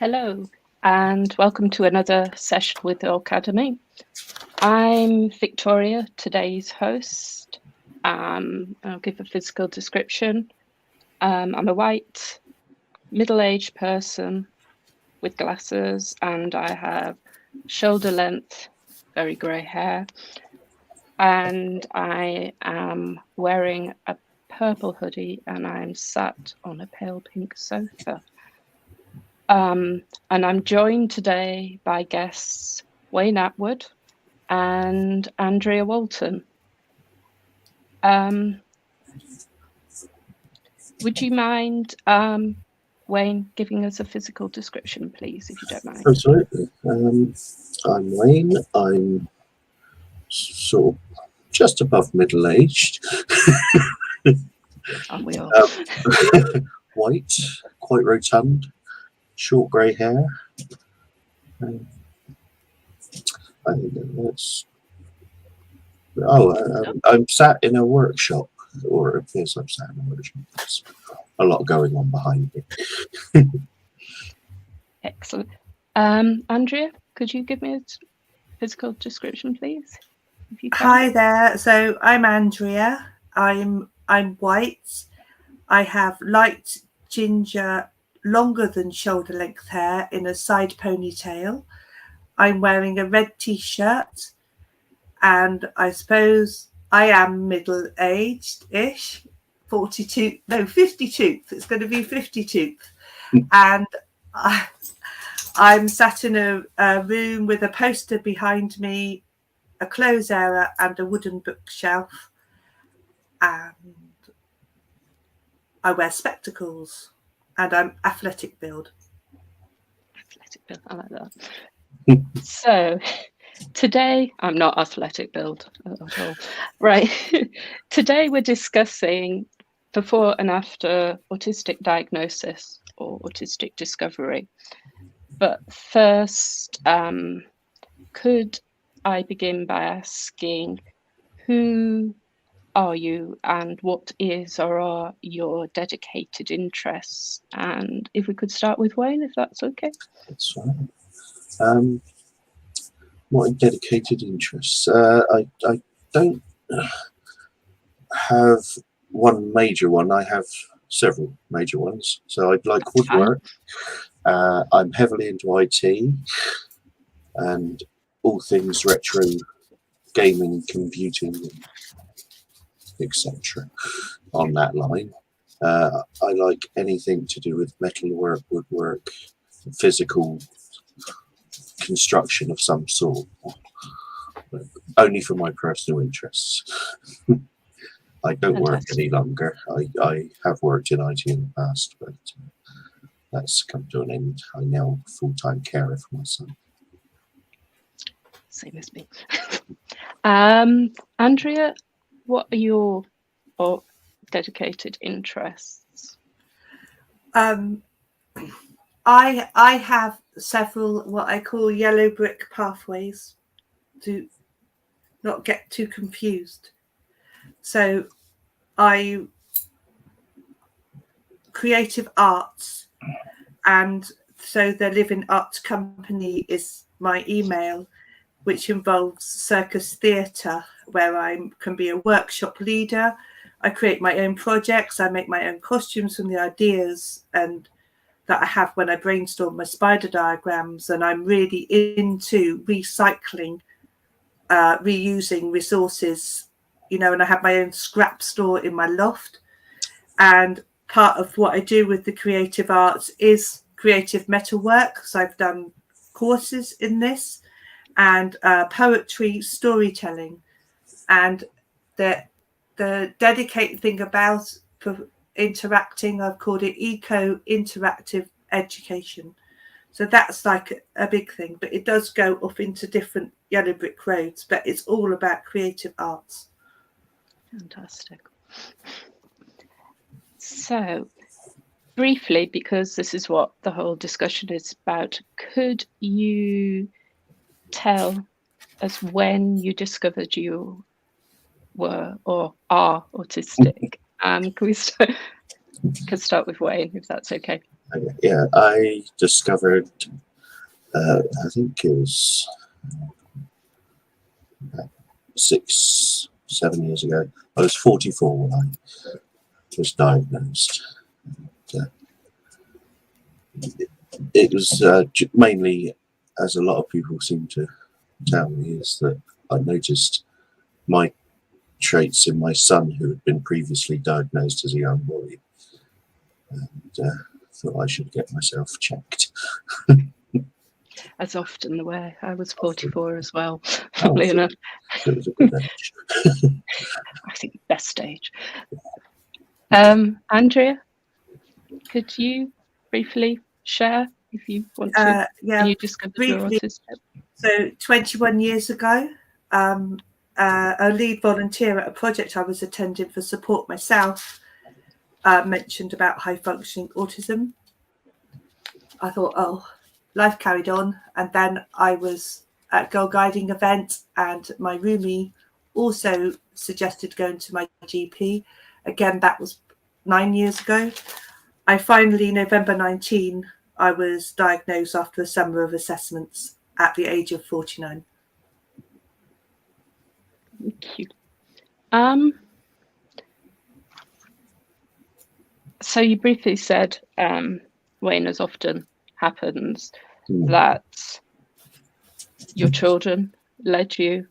Hello, and welcome to another session with the Aucademy. I'm Victoria, today's host. I'll give a physical description. I'm a white, middle-aged person with glasses, and I have shoulder-length, very grey hair. And I am wearing a purple hoodie, and I'm sat on a pale pink sofa. And I'm joined today by guests Wayne Attwood and Andria Walton. Would you mind, Wayne, giving us a physical description, please, if you don't mind? Absolutely. I'm Wayne. I'm sort of just above middle-aged. Aren't we all? White, quite rotund, short grey hair. I think that's. I'm sat in a workshop, or it appears I'm sat in a workshop. There's a lot going on behind me. Excellent. Andrea, could you give me a physical description, please? If you can. Hi there. So I'm Andrea. I'm white. I have light ginger, longer than shoulder length hair in a side ponytail. I'm wearing a red t-shirt, and I suppose I am middle-aged-ish, 42, no, 52. It's going to be 52. And I'm sat in a room with a poster behind me, a clothes area and a wooden bookshelf, and I wear spectacles, and I'm athletic build. Athletic build, I like that. So today, I'm not athletic build at all. Right. Today we're discussing before and after autistic diagnosis or autistic discovery. But first, could I begin by asking, who are you and what is or are your dedicated interests? And if we could start with Wayne, if that's okay. That's fine. My dedicated interests. I don't have one major one. I have several major ones. So I'd like woodwork. I'm heavily into IT and all things retro, gaming, computing, etc. on that line. I like anything to do with metalwork, woodwork, physical construction of some sort, but only for my personal interests. I don't work any longer. I have worked in IT in the past, but that's come to an end. I'm now a full-time carer for my son. Same as me. Andrea, what are your dedicated interests? I have several what I call yellow brick pathways, to not get too confused. So I creative arts, and so the Living Art Company is my email, which involves circus theatre, where I can be a workshop leader. I create my own projects. I make my own costumes from the ideas and that I have when I brainstorm my spider diagrams. And I'm really into recycling, reusing resources, you know, and I have my own scrap store in my loft. And part of what I do with the creative arts is creative metalwork. So I've done courses in this, and poetry, storytelling, and the dedicated thing about interacting, I've called it eco-interactive education. So that's like a big thing, but it does go off into different yellow brick roads, but it's all about creative arts. Fantastic. So briefly, because this is what the whole discussion is about, could you tell us when you discovered you were or are autistic? Can we start with Wayne, if that's okay? Yeah, I discovered, I think it was 6, 7 years ago. I was 44 when I was diagnosed. It was mainly, as a lot of people seem to tell me, is that I noticed my traits in my son, who had been previously diagnosed as a young boy, and thought I should get myself checked. As often the way. I was 44 as well, funnily enough. It was a good age. I think best age. Andrea, could you briefly share if you want to? Yeah, When you discovered your briefly. autism? So 21 years ago, a lead volunteer at a project I was attending for support myself mentioned about high functioning autism. I thought, oh, life carried on. And then I was at a girl guiding event, and my roomie also suggested going to my GP. Again, that was 9 years ago. I finally, November 19, I was diagnosed after a summer of assessments at the age of 49. Thank you. So you briefly said, Wayne, as often happens, that your children led you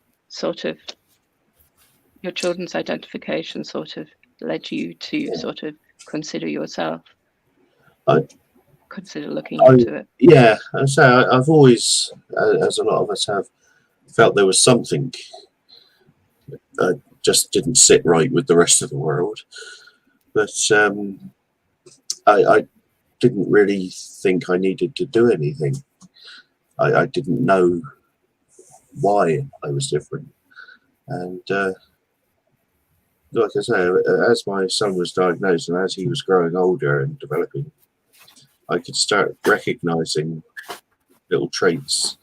your children's identification sort of led you to sort of consider yourself, consider looking into it. Yeah, I say I've always, as a lot of us have, felt there was something that just didn't sit right with the rest of the world. But I didn't really think I needed to do anything. I didn't know why I was different. And like I say, as my son was diagnosed and as he was growing older and developing, I could start recognizing little traits.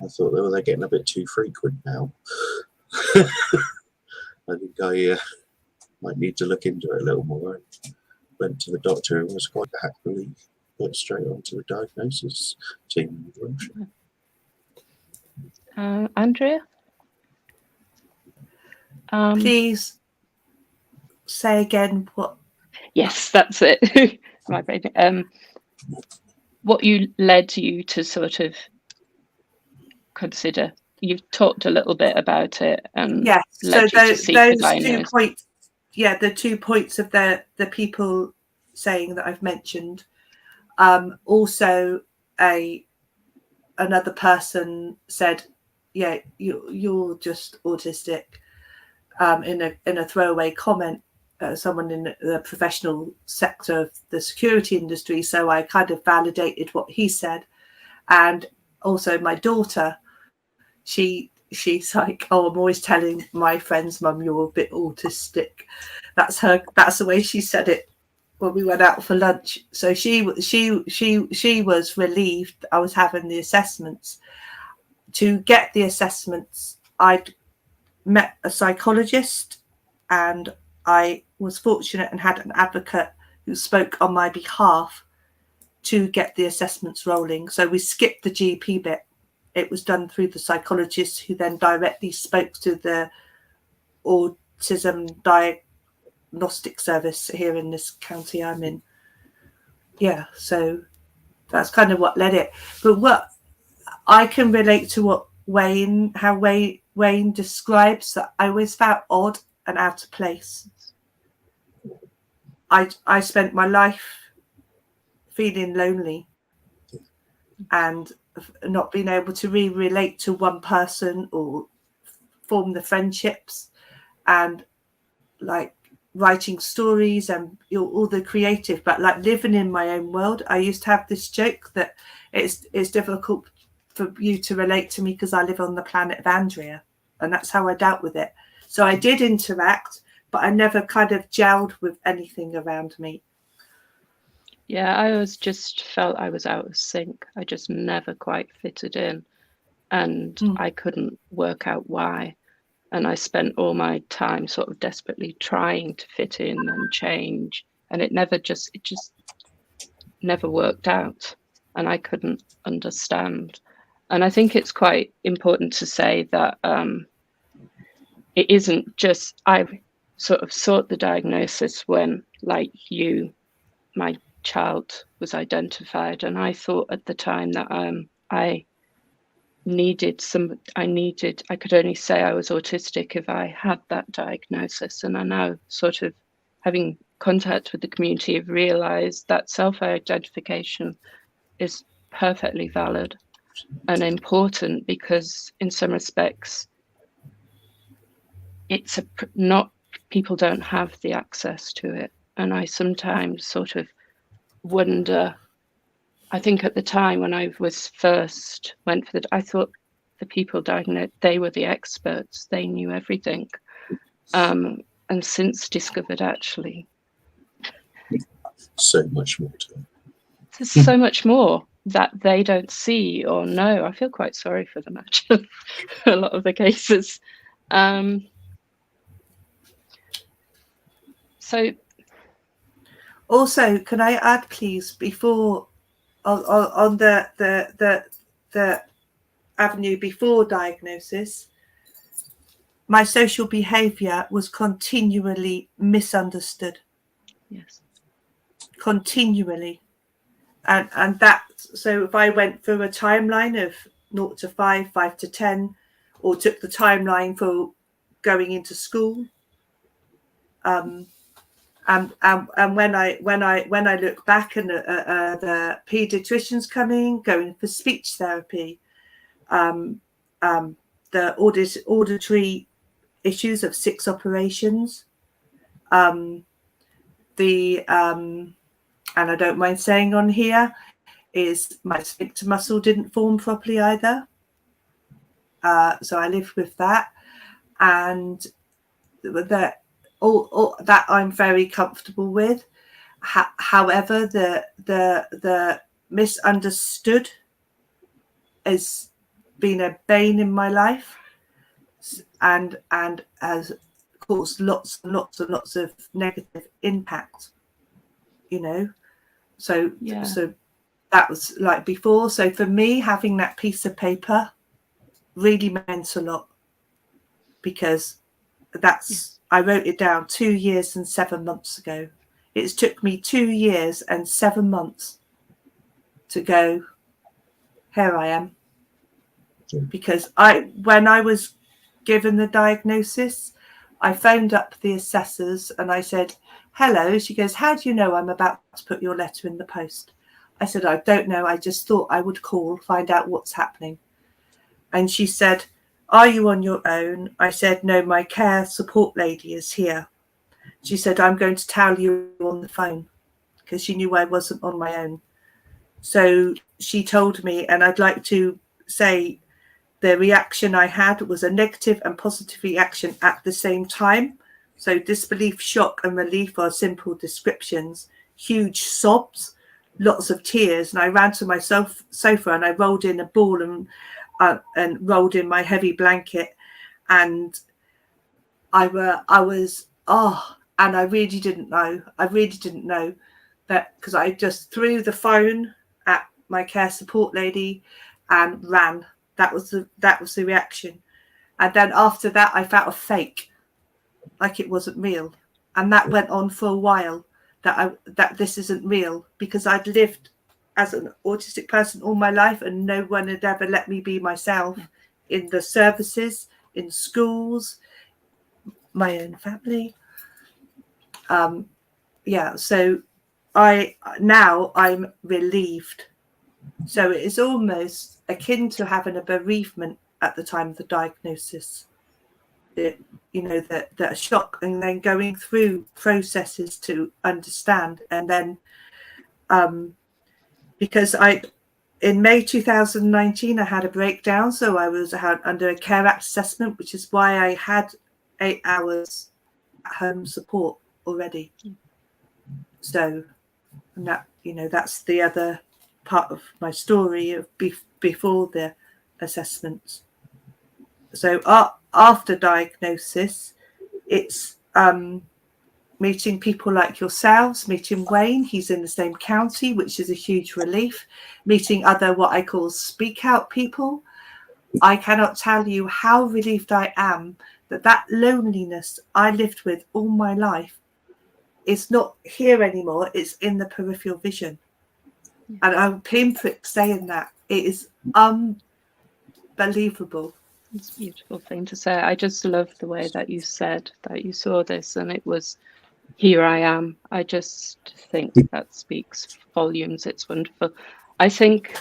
I thought, oh, they're getting a bit too frequent now. I think I might need to look into it a little more. Went to the doctor and was quite happily put straight onto the diagnosis team. Andrea? Please say again what. Yes, that's it. My brain. What led you to sort of consider? You've talked a little bit about it, and yes. So those 2 points. Yeah, the 2 points of the people saying that I've mentioned. Also, another person said, "Yeah, you're just autistic," in a throwaway comment. Someone in the professional sector of the security industry. So I kind of validated what he said. And also my daughter, she's like, oh, I'm always telling my friends, Mum, you're a bit autistic. That's the way she said it when we went out for lunch. So she was relieved I was having the assessments. To get the assessments, I'd met a psychologist, and I was fortunate and had an advocate who spoke on my behalf to get the assessments rolling. So we skipped the GP bit. It was done through the psychologist, who then directly spoke to the autism diagnostic service here in this county I'm in. Yeah, so that's kind of what led it. But what I can relate to what Wayne describes, that I always felt odd and out of place. I spent my life feeling lonely and not being able to really relate to one person or form the friendships, and like writing stories and all the creative, but like living in my own world. I used to have this joke that it's difficult for you to relate to me because I live on the planet of Andria, and that's how I dealt with it. So I did interact, but I never kind of gelled with anything around me. Yeah, I always just felt I was out of sync. I just never quite fitted in, and I couldn't work out why. And I spent all my time sort of desperately trying to fit in and change, and it never worked out, and I couldn't understand. And I think it's quite important to say that it isn't just, I sort of sought the diagnosis when, like you, my child was identified, and I thought at the time that I could only say I was autistic if I had that diagnosis. And I now, sort of having contact with the community, have realized that self-identification is perfectly valid and important, because in some respects it's not, people don't have the access to it. And I sometimes sort of wonder, I think at the time when I was first went for I thought the people diagnosed, they were the experts, they knew everything. And since discovered, actually, so much more to it. there's so much more that they don't see or know. I feel quite sorry for them, actually, a lot of the cases. So also, can I add, please, before on the avenue before diagnosis, my social behaviour was continually misunderstood. yes, continually, and that, so if I went through a timeline of 0 to 5, 5 to 10, or took the timeline for going into school, and when I look back, and the paediatricians coming, going for speech therapy, the auditory issues of 6 operations, and I don't mind saying on here, is my sphincter muscle didn't form properly either. So I lived with that, and that all that I'm very comfortable with. However, the misunderstood has been a bane in my life, and has caused lots and lots and lots of negative impact. You know, so yeah, so that was like before. So for me, having that piece of paper really meant a lot, because that's, I wrote it down 2 years and 7 months ago. It's took me 2 years and 7 months to go, here I am. Because when I was given the diagnosis, I phoned up the assessors and I said, hello. She goes, how do you know I'm about to put your letter in the post? I said, I don't know. I just thought I would call, find out what's happening. And she said, are you on your own? I said, no, my care support lady is here. She said, I'm going to tell you on the phone, because she knew I wasn't on my own. So she told me, and I'd like to say the reaction I had was a negative and positive reaction at the same time. So disbelief, shock, and relief are simple descriptions. Huge sobs, lots of tears, and I ran to my sofa and I rolled in a ball and rolled in my heavy blanket, and I was and I really didn't know. That, because I just threw the phone at my care support lady and ran. That was the reaction. And then after that, I felt a fake, like it wasn't real, and that went on for a while. That this isn't real, because I'd lived as an autistic person all my life, and no one had ever let me be myself in the services, in schools, my own family. So I'm relieved. So it is almost akin to having a bereavement at the time of the diagnosis. The shock, and then going through processes to understand. And then because in May 2019 I had a breakdown, so I was under a Care Act assessment, which is why I had 8 hours at home support already. So, and that, that's the other part of my story of before the assessments. So after diagnosis, it's meeting people like yourselves, meeting Wayne, he's in the same county, which is a huge relief, meeting other what I call speak out people. I cannot tell you how relieved I am that that loneliness I lived with all my life is not here anymore. It's in the peripheral vision. And I'm pinprick saying that. It is unbelievable. It's a beautiful thing to say. I just love the way that you said that you saw this and it was, here I am. I just think that speaks volumes. It's wonderful. I think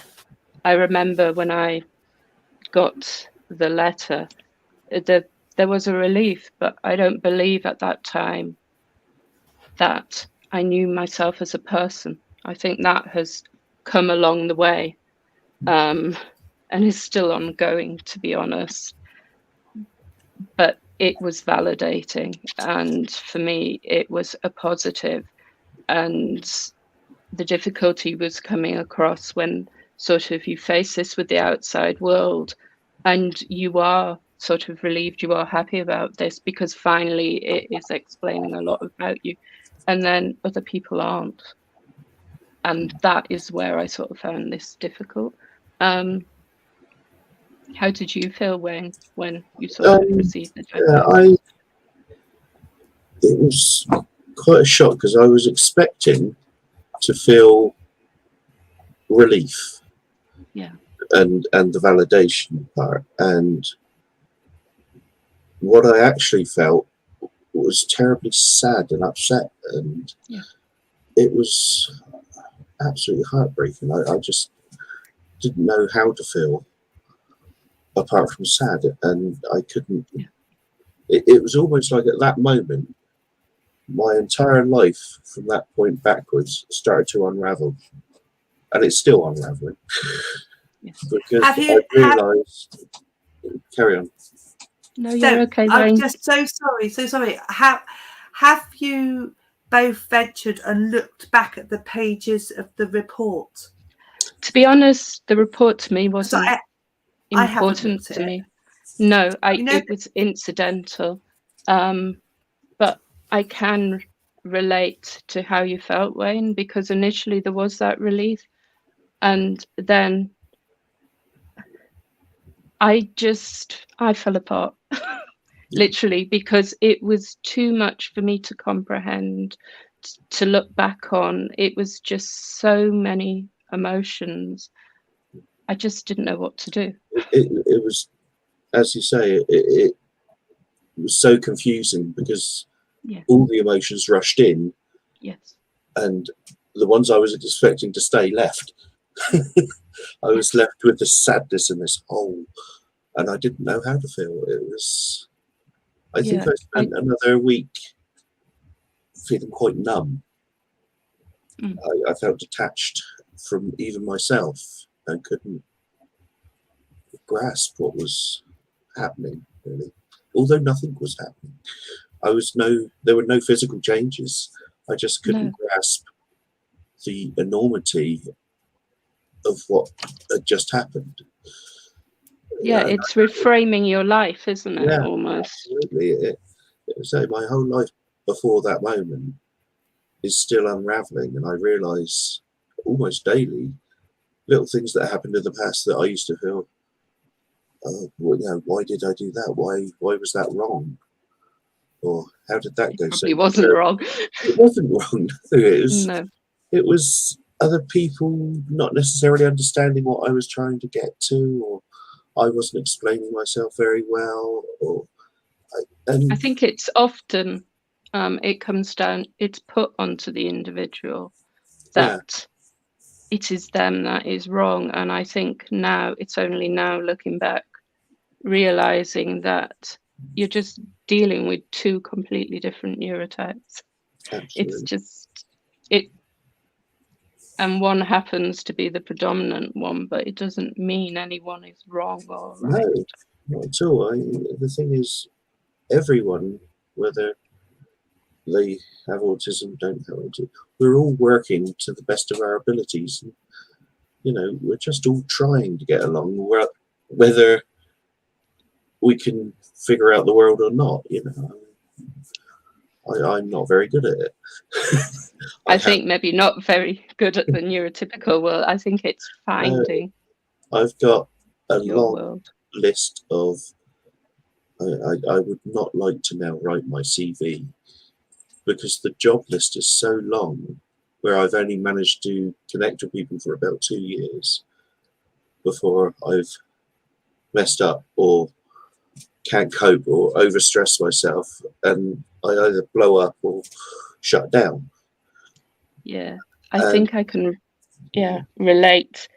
I remember when I got the letter, there was a relief, but I don't believe at that time that I knew myself as a person. I think that has come along the way and is still ongoing, to be honest. But it was validating, and for me it was a positive. And the difficulty was coming across when sort of you face this with the outside world and you are sort of relieved, you are happy about this because finally it is explaining a lot about you, and then other people aren't. And that is where I sort of found this difficult. How did you feel, Wayne, when you sort of received the diagnosis? It was quite a shock because I was expecting to feel relief, and the validation part, and what I actually felt was terribly sad and upset, and it was absolutely heartbreaking. I just didn't know how to feel apart from sad, and I couldn't. It was almost like at that moment my entire life from that point backwards started to unravel, and it's still unraveling. Because I realised. Carry on. No, you're okay, Wayne. I'm just so sorry. Have you both ventured and looked back at the pages of the report? To be honest, the report to me wasn't important to me. No, it was incidental. But I can relate to how you felt, Wayne, because initially there was that relief, and then I fell apart. Literally, because it was too much for me to comprehend, to look back on. It was just so many emotions. I just didn't know what to do. It was, as you say, it was so confusing because all the emotions rushed in. Yes. And the ones I was expecting to stay left. I was left with this sadness and this hole, and I didn't know how to feel. It was. I think I spent another week feeling quite numb. I felt detached from even myself and couldn't grasp what was happening, really. Although nothing was happening. There were no physical changes. I just couldn't grasp the enormity of what had just happened. It's reframing your life, isn't it? Almost. Absolutely. It was like my whole life before that moment is still unraveling, and I realise almost daily little things that happened in the past that I used to feel, why did I do that? Why was that wrong? Or how did that go? It wasn't wrong. It wasn't wrong. It was other people not necessarily understanding what I was trying to get to, or I wasn't explaining myself very well, I think it's often it comes down, it's put onto the individual that it is them that is wrong. And I think now, it's only now looking back, realizing that you're just dealing with two completely different neurotypes. Absolutely. It's just and one happens to be the predominant one, but it doesn't mean anyone is wrong or right. No, not at all. The thing is, everyone, whether they have autism, don't have autism, we're all working to the best of our abilities. And, we're just all trying to get along, whether we can figure out the world or not. I'm not very good at it. I think maybe not very good at the neurotypical world. I think it's finding I've got a your long world. list of. I would not like to now write my CV because the job list is so long, where I've only managed to connect with people for about 2 years before I've messed up or can't cope or overstress myself, and I either blow up or shut down. Yeah, I think I can relate.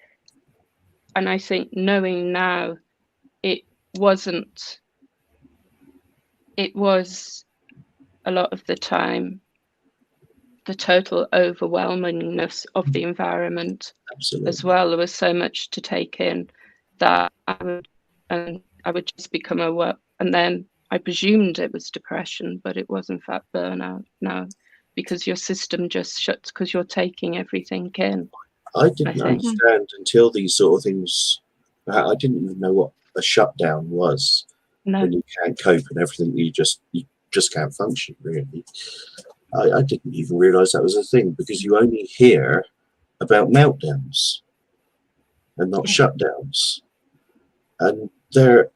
And I think knowing now, it was a lot of the time the total overwhelmingness of the environment. Absolutely. As well. There was so much to take in that I would just become aware, and then I presumed it was depression, but it was in fact burnout. No, because your system just shuts because you're taking everything in. I didn't understand until these sort of things. I didn't even know what a shutdown was. No. When you can't cope and everything, you just can't function, really. I didn't even realise that was a thing, because you only hear about meltdowns and not shutdowns. And they're,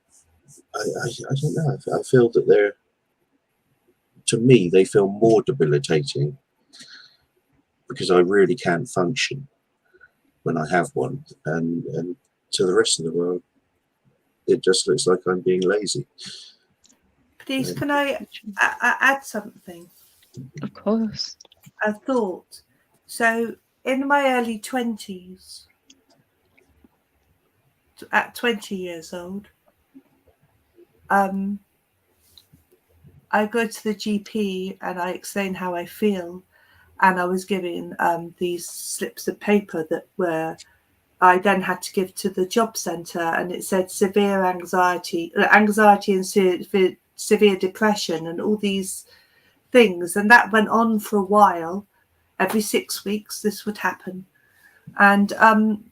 I don't know, I feel that they're, to me, they feel more debilitating because I really can't function when I have one. And to the rest of the world, it just looks like I'm being lazy. Please, can I add something? Of course. A thought. So in my early 20s, at 20 years old, I go to the GP and I explain how I feel, and I was given these slips of paper that I then had to give to the job centre, and it said severe anxiety and severe depression and all these things, and that went on for a while. Every 6 weeks this would happen, and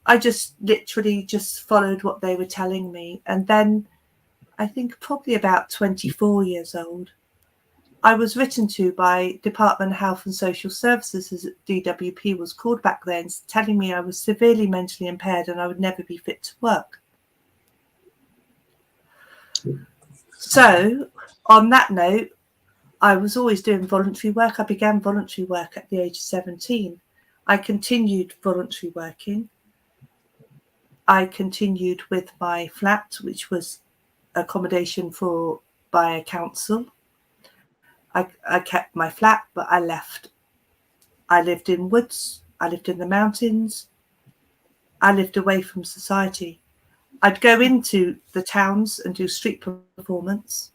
I just literally just followed what they were telling me. And then I think probably about 24 years old, I was written to by Department of Health and Social Services, as DWP was called back then, telling me I was severely mentally impaired and I would never be fit to work. So on that note, I was always doing voluntary work. I began voluntary work at the age of 17. I continued voluntary working. I continued with my flat, which was accommodation by a council. I kept my flat, but I left. I lived in woods. I lived in the mountains. I lived away from society. I'd go into the towns and do street performance.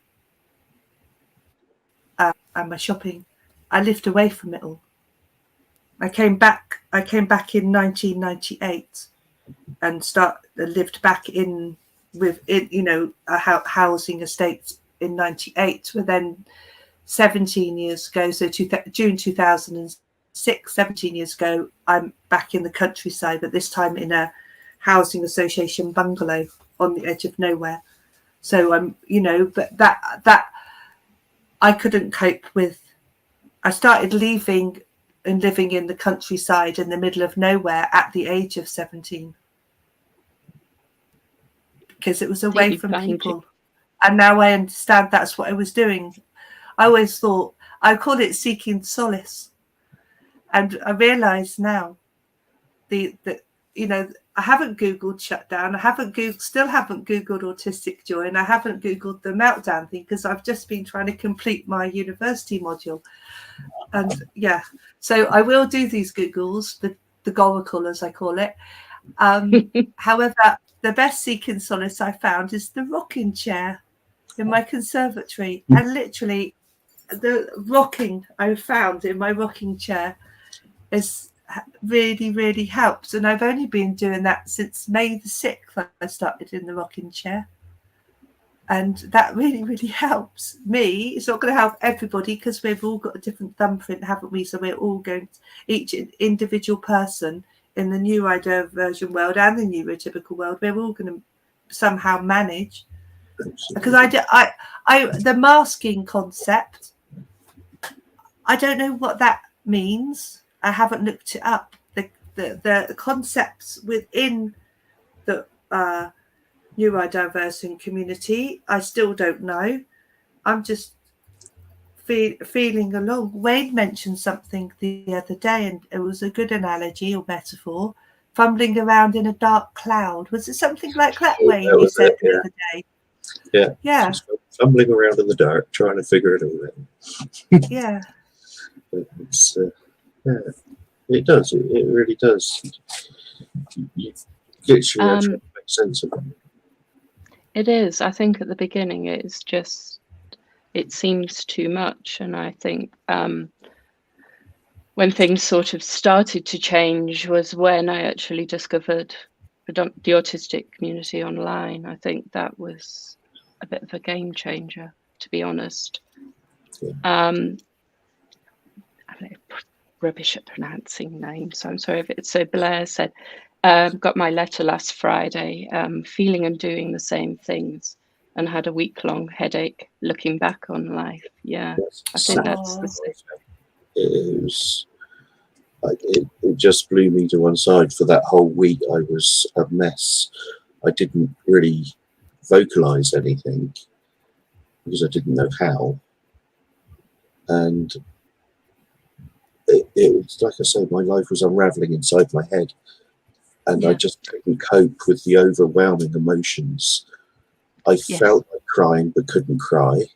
And my shopping. I lived away from it all. I came back in 1998 and lived back in a housing estate in 98. But then 17 years ago, so June 2006, 17 years ago, I'm back in the countryside, but this time in a housing association bungalow on the edge of nowhere. So but that I couldn't cope with. I started leaving and living in the countryside in the middle of nowhere at the age of 17 because it was away from people. And now I understand that's what I was doing. I always thought, I call it seeking solace. And I realise now that I haven't Googled shutdown. Still haven't Googled autistic joy, and I haven't Googled the meltdown thing because I've just been trying to complete my university module. And so I will do these Googles, the Goracle as I call it. However, the best seeking solace I found is the rocking chair in my conservatory. And literally the rocking I found in my rocking chair is really, really helps. And I've only been doing that since May the 6th. I started in the rocking chair. And that really, really helps me. It's not going to help everybody because we've all got a different thumbprint, haven't we? So we're all going to, each individual person in the neurodivergent world and the neurotypical world, we're all going to somehow manage. Because the masking concept, I don't know what that means. I haven't looked it up. The concepts within the neurodiverse community, I still don't know. I'm just feeling along. Wayne mentioned something the other day, and it was a good analogy or metaphor. Fumbling around in a dark cloud. Was it something like that, Wayne? You said the other day. Yeah. Yeah. Just fumbling around in the dark, trying to figure it all out. Yeah. It's yeah, it does. It really does. You literally have to make sense of it. It is. I think at the beginning it's just, it seems too much, and I think when things sort of started to change was when I actually discovered the autistic community online. I think that was a bit of a game changer, to be honest. Yeah. I'm rubbish at pronouncing names, so I'm sorry if it's so. Blair said, got my letter last Friday, feeling and doing the same things, and had a week-long headache looking back on life. Yeah, I think that's the same. It was like it just blew me to one side. For that whole week I was a mess. I didn't really vocalize anything because I didn't know how, and it was, like I said, my life was unraveling inside my head, and I just couldn't cope with the overwhelming emotions. I felt like crying but couldn't cry.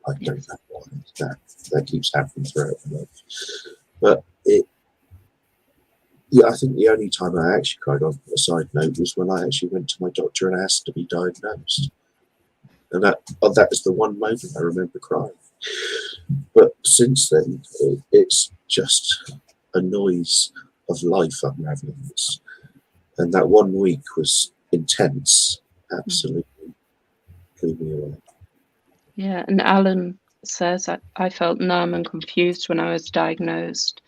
I don't know why that keeps happening throughout my life. But I think the only time I actually cried, on a side note, was when I actually went to my doctor and asked to be diagnosed. And that is the one moment I remember crying. But since then, it's just a noise of life unraveling this. And that 1 week was intense, absolutely blew me away. Yeah, and Alan says, I felt numb and confused when I was diagnosed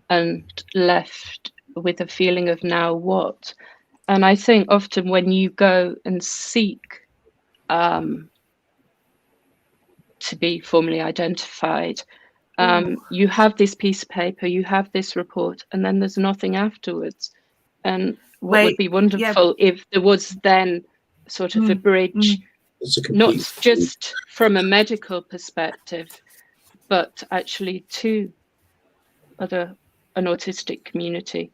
and left with a feeling of now what? And I think often when you go and seek to be formally identified, you have this piece of paper, you have this report, and then there's nothing afterwards. And what would be wonderful if there was then sort of a bridge, not just from a medical perspective, but actually to an autistic community.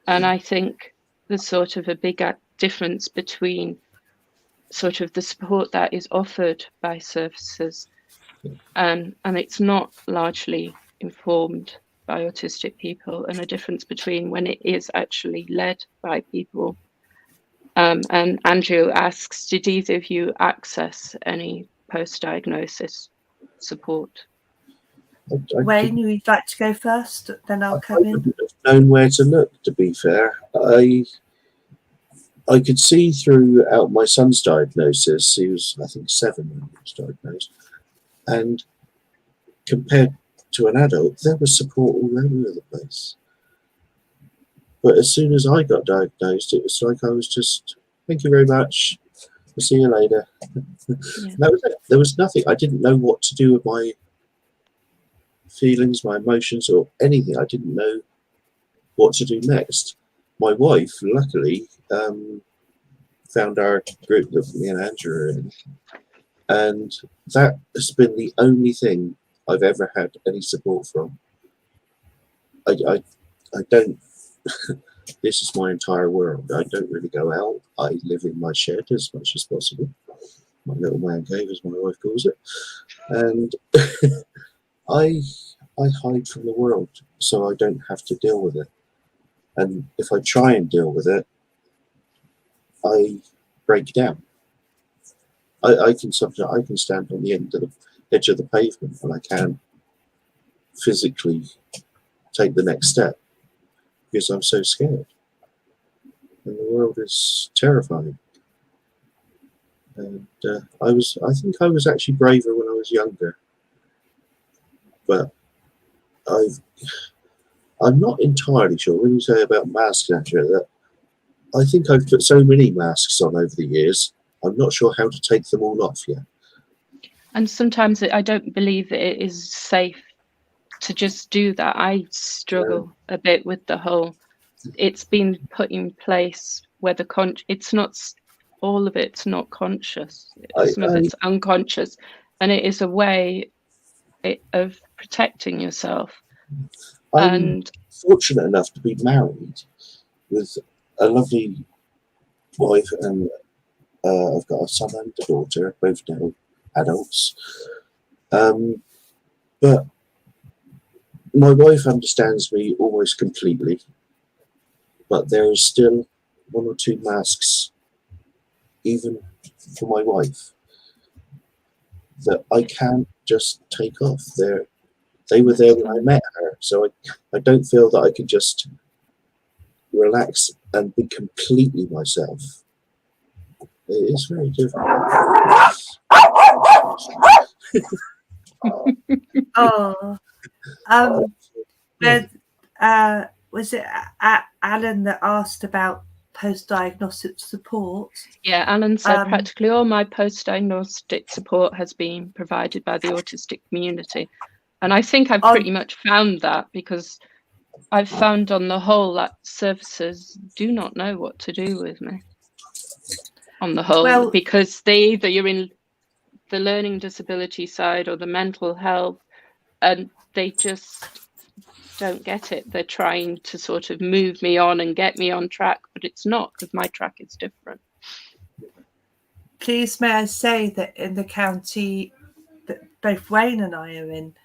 And I think there's sort of a big difference between sort of the support that is offered by services, and it's not largely informed by autistic people, and a difference between when it is actually led by people. And Andrew asks, did either of you access any post-diagnosis support? Wayne, you'd like to go first, then I'll come in. I wouldn't have known where to look, to be fair. I could see throughout my son's diagnosis, he was, I think, 7 when he was diagnosed, and compared to an adult, there was support all over the place. But as soon as I got diagnosed, it was like I was just, thank you very much, I'll see you later. That was it. There was nothing. I didn't know what to do with my feelings, my emotions, or anything. I didn't know what to do next. My wife, luckily, found our group that me and Andrew are in, and that has been the only thing I've ever had any support from. I don't. This is my entire world. I don't really go out. I live in my shed as much as possible. My little man cave, as my wife calls it, and I hide from the world so I don't have to deal with it. And if I try and deal with it, I break down. I can stand on the edge of the pavement, and I can't physically take the next step because I'm so scared. And the world is terrifying. And I think I was actually braver when I was younger. But I'm not entirely sure when you say about masks, Andrea, that I think I've put so many masks on over the years, I'm not sure how to take them all off yet. And sometimes I don't believe that it is safe to just do that. I struggle a bit with the whole, it's been put in place where it's not, all of it's not conscious. Some of it's unconscious, and it is a way of protecting yourself. I'm fortunate enough to be married with a lovely wife, and I've got a son and a daughter, both now adults. But my wife understands me almost completely, but there is still one or two masks, even for my wife, that I can't just take off. They were there when I met her, so I don't feel that I can just relax and be completely myself. It is very difficult. Oh, was it Alan that asked about post-diagnostic support? Yeah, Alan said practically all my post-diagnostic support has been provided by the autistic community. And I think I've pretty much found that, because I've found on the whole that services do not know what to do with me on the whole, because either you're in the learning disability side or the mental health, and they just don't get it. They're trying to sort of move me on and get me on track, but it's not, because my track is different. Please may I say that in the county that both Wayne and I are in,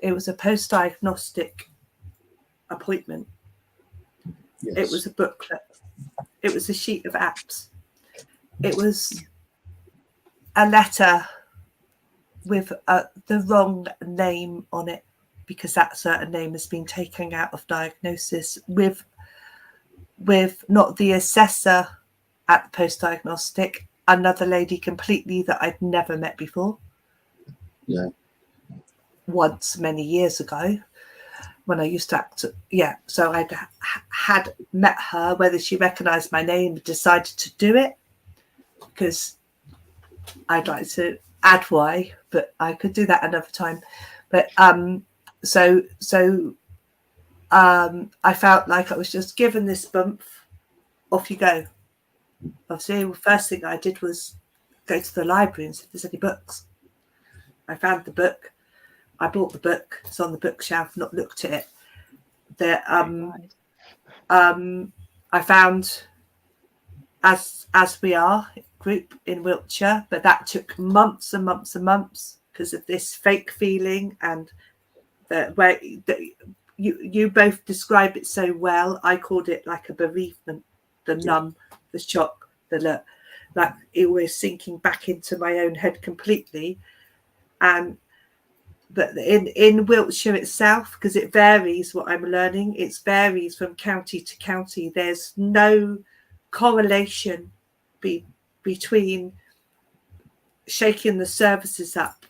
it was a post-diagnostic appointment. Yes. It was a booklet. It was a sheet of apps. It was a letter with the wrong name on it, because that certain name has been taken out of diagnosis, with not the assessor at the post-diagnostic, another lady completely that I'd never met before. Yeah. Once many years ago when I used to act. Yeah. So I had met her, whether she recognized my name, decided to do it because I'd like to add why, but I could do that another time. But so I felt like I was just given this bump, off you go. Obviously, the first thing I did was go to the library and see if there's any books. I found the book. I bought the book. It's on the bookshelf. Not looked at it. I found As We Are group in Wiltshire, but that took months and months and months because of this fake feeling and the way that you both describe it so well. I called it like a bereavement, the numb, the shock, the like it was sinking back into my own head completely. And but in Wiltshire itself, because it varies what I'm learning, it varies from county to county. There's no correlation between shaking the services up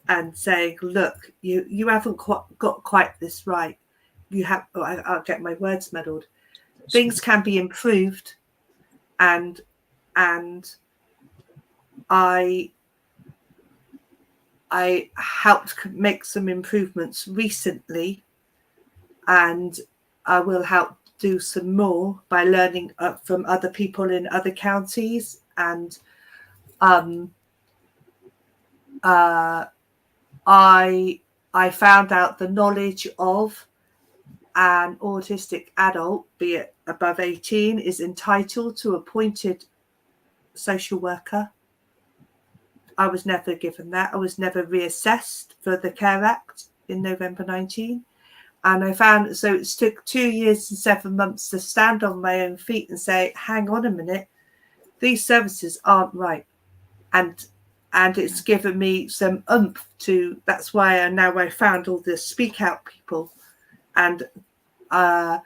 and saying, look, you haven't got quite this right. You have, I'll get my words muddled. Things can be improved, and I helped make some improvements recently, and I will help do some more by learning from other people in other counties. And I found out the knowledge of an autistic adult, be it above 18, is entitled to appointed social worker. I was never given that. I was never reassessed for the Care Act in November 19. And I found, so it took 2 years and 7 months to stand on my own feet and say, hang on a minute, these services aren't right. And it's given me some oomph to, that's why I found all the speak out people and the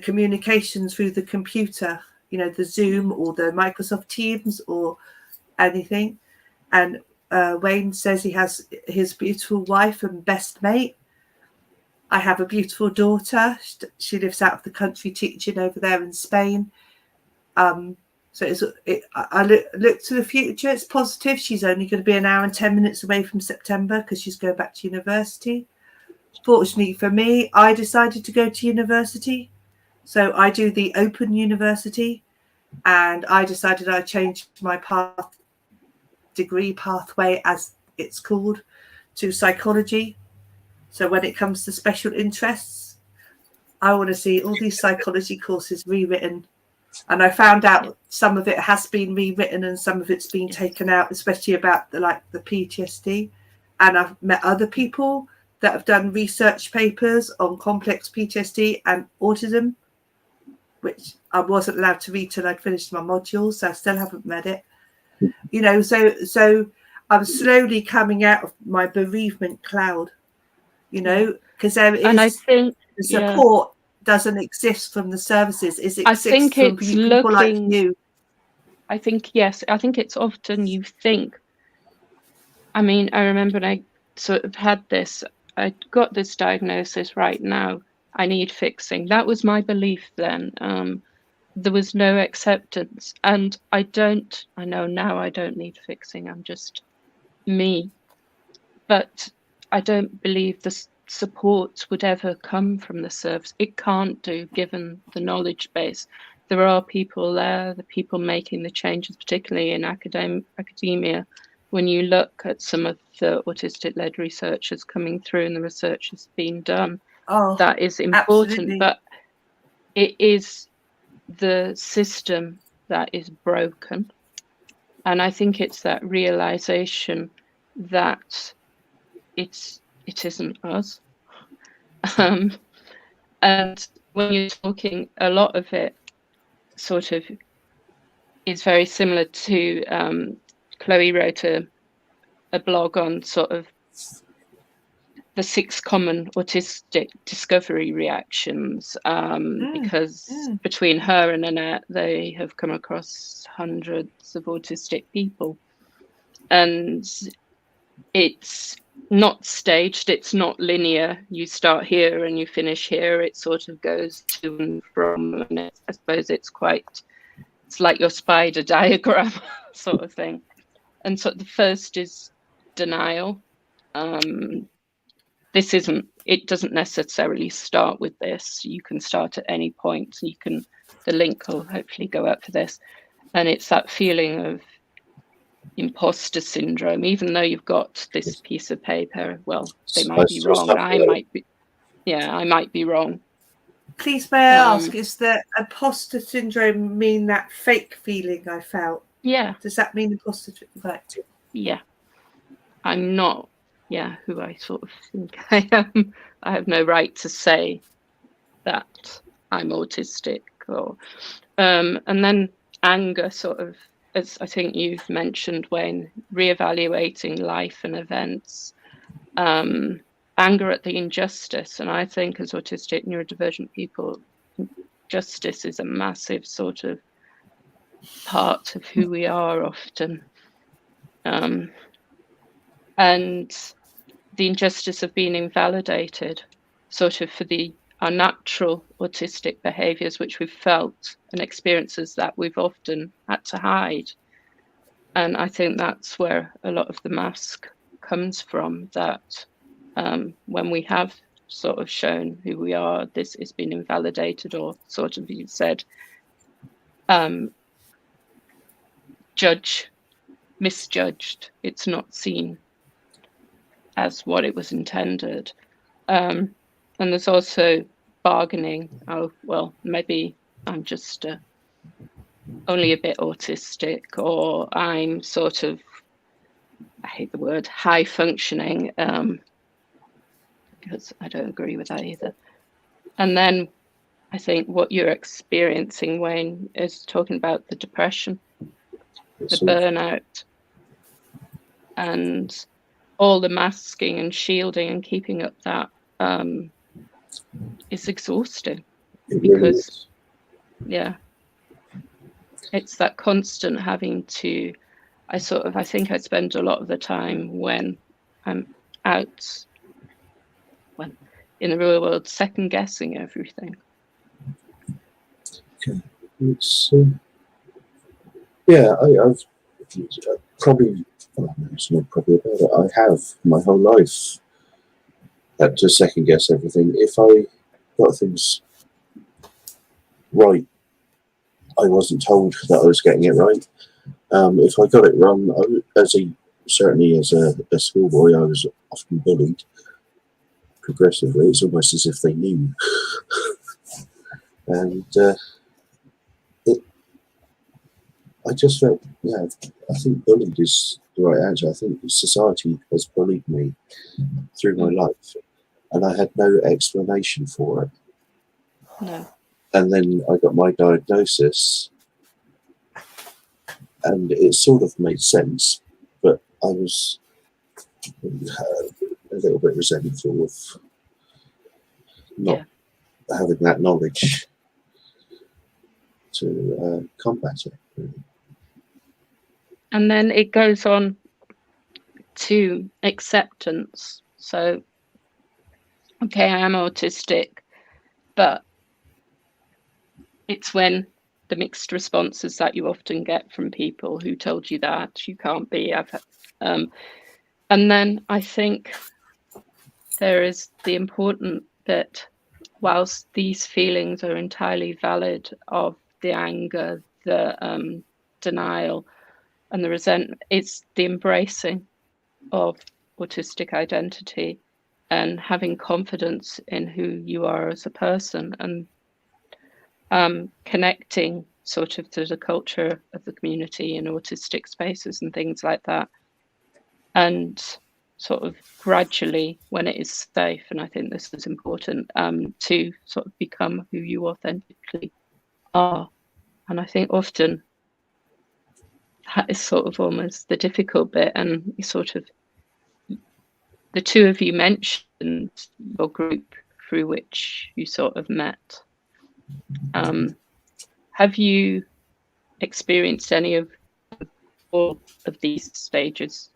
communications through the computer, the Zoom or the Microsoft Teams or anything. And Wayne says he has his beautiful wife and best mate. I have a beautiful daughter. She lives out of the country teaching over there in Spain. So I look to the future. It's positive. She's only going to be an hour and 10 minutes away from September because she's going back to university. Fortunately for me, I decided to go to university. So I do the Open University, and I decided I changed my degree pathway, as it's called, to psychology. So when it comes to special interests, I want to see all these psychology courses rewritten. And I found out some of it has been rewritten and some of it's been taken out, especially about the PTSD. And I've met other people that have done research papers on complex PTSD and autism, which I wasn't allowed to read till I'd finished my modules, so I still haven't read it. You know, so I'm slowly coming out of my bereavement cloud, you know, because there is, and I think the support doesn't exist from the services. It exists from people like you. I think, yes, I think it's often you think, I mean, I remember when I sort of had this, I got this diagnosis right now, I need fixing. That was my belief then. There was no acceptance. And I know now I don't need fixing. I'm just me. But I don't believe the support would ever come from the service. It can't do, given the knowledge base. There are people there, the people making the changes, particularly in academia. When you look at some of the autistic-led researchers coming through and the research has been done, that is important. Absolutely. But it is the system that is broken. And I think it's that realization that it isn't us. And when you're talking, a lot of it sort of is very similar to Chloe wrote a blog on sort of the 6 common autistic discovery reactions, because between her and Annette, they have come across hundreds of autistic people. And it's not staged, it's not linear. You start here and you finish here. It sort of goes to and from, and I suppose it's like your spider diagram sort of thing. And so the first is denial. It doesn't necessarily start with this. You can start at any point. The link will hopefully go up for this. And it's that feeling of imposter syndrome, even though you've got this piece of paper. Well, they might be wrong. I might be wrong. Please, may I ask, is the imposter syndrome mean that fake feeling I felt? Yeah. Does that mean imposter syndrome? Yeah. I'm not, who I sort of think I am. I have no right to say that I'm autistic. And then anger, sort of, as I think you've mentioned, Wayne, reevaluating life and events, anger at the injustice. And I think as autistic neurodivergent people, justice is a massive sort of part of who we are often. And the injustice of being invalidated, sort of for our natural autistic behaviours, which we've felt, and experiences that we've often had to hide. And I think that's where a lot of the mask comes from, that when we have sort of shown who we are, this has been invalidated, or sort of, you said, misjudged. It's not seen as what it was intended. And there's also bargaining. Oh, well, maybe I'm just only a bit autistic, or I'm sort of, I hate the word, high functioning, because I don't agree with that either. And then I think what you're experiencing, Wayne, is talking about the depression, the burnout, and all the masking and shielding and keeping up that is exhausting. Because it's that constant having to, I think I spend a lot of the time when I'm out, in the real world, second guessing everything. Okay. Yeah, I've probably, well, it's not probably about it. I have my whole life had to second guess everything. If I got things right, I wasn't told that I was getting it right. If I got it wrong, certainly as a schoolboy, I was often bullied progressively. It's almost as if they knew. And I just felt, yeah, I think bullied is the right answer. I think society has bullied me through my life, and I had no explanation for it. No. And then I got my diagnosis, and it sort of made sense, but I was a little bit resentful of not having that knowledge to combat it. Really. And then it goes on to acceptance. So, okay, I am autistic, but it's when the mixed responses that you often get from people who told you that you can't be. And then I think there is the important bit, whilst these feelings are entirely valid, of the anger, the denial, and the resentment, it's the embracing of autistic identity and having confidence in who you are as a person, and connecting sort of to the culture of the community in autistic spaces and things like that, and sort of gradually, when it is safe, and I think this is important, to sort of become who you authentically are. And I think often that is sort of almost the difficult bit, and you sort of, the two of you mentioned your group through which you sort of met. Have you experienced any of all of these stages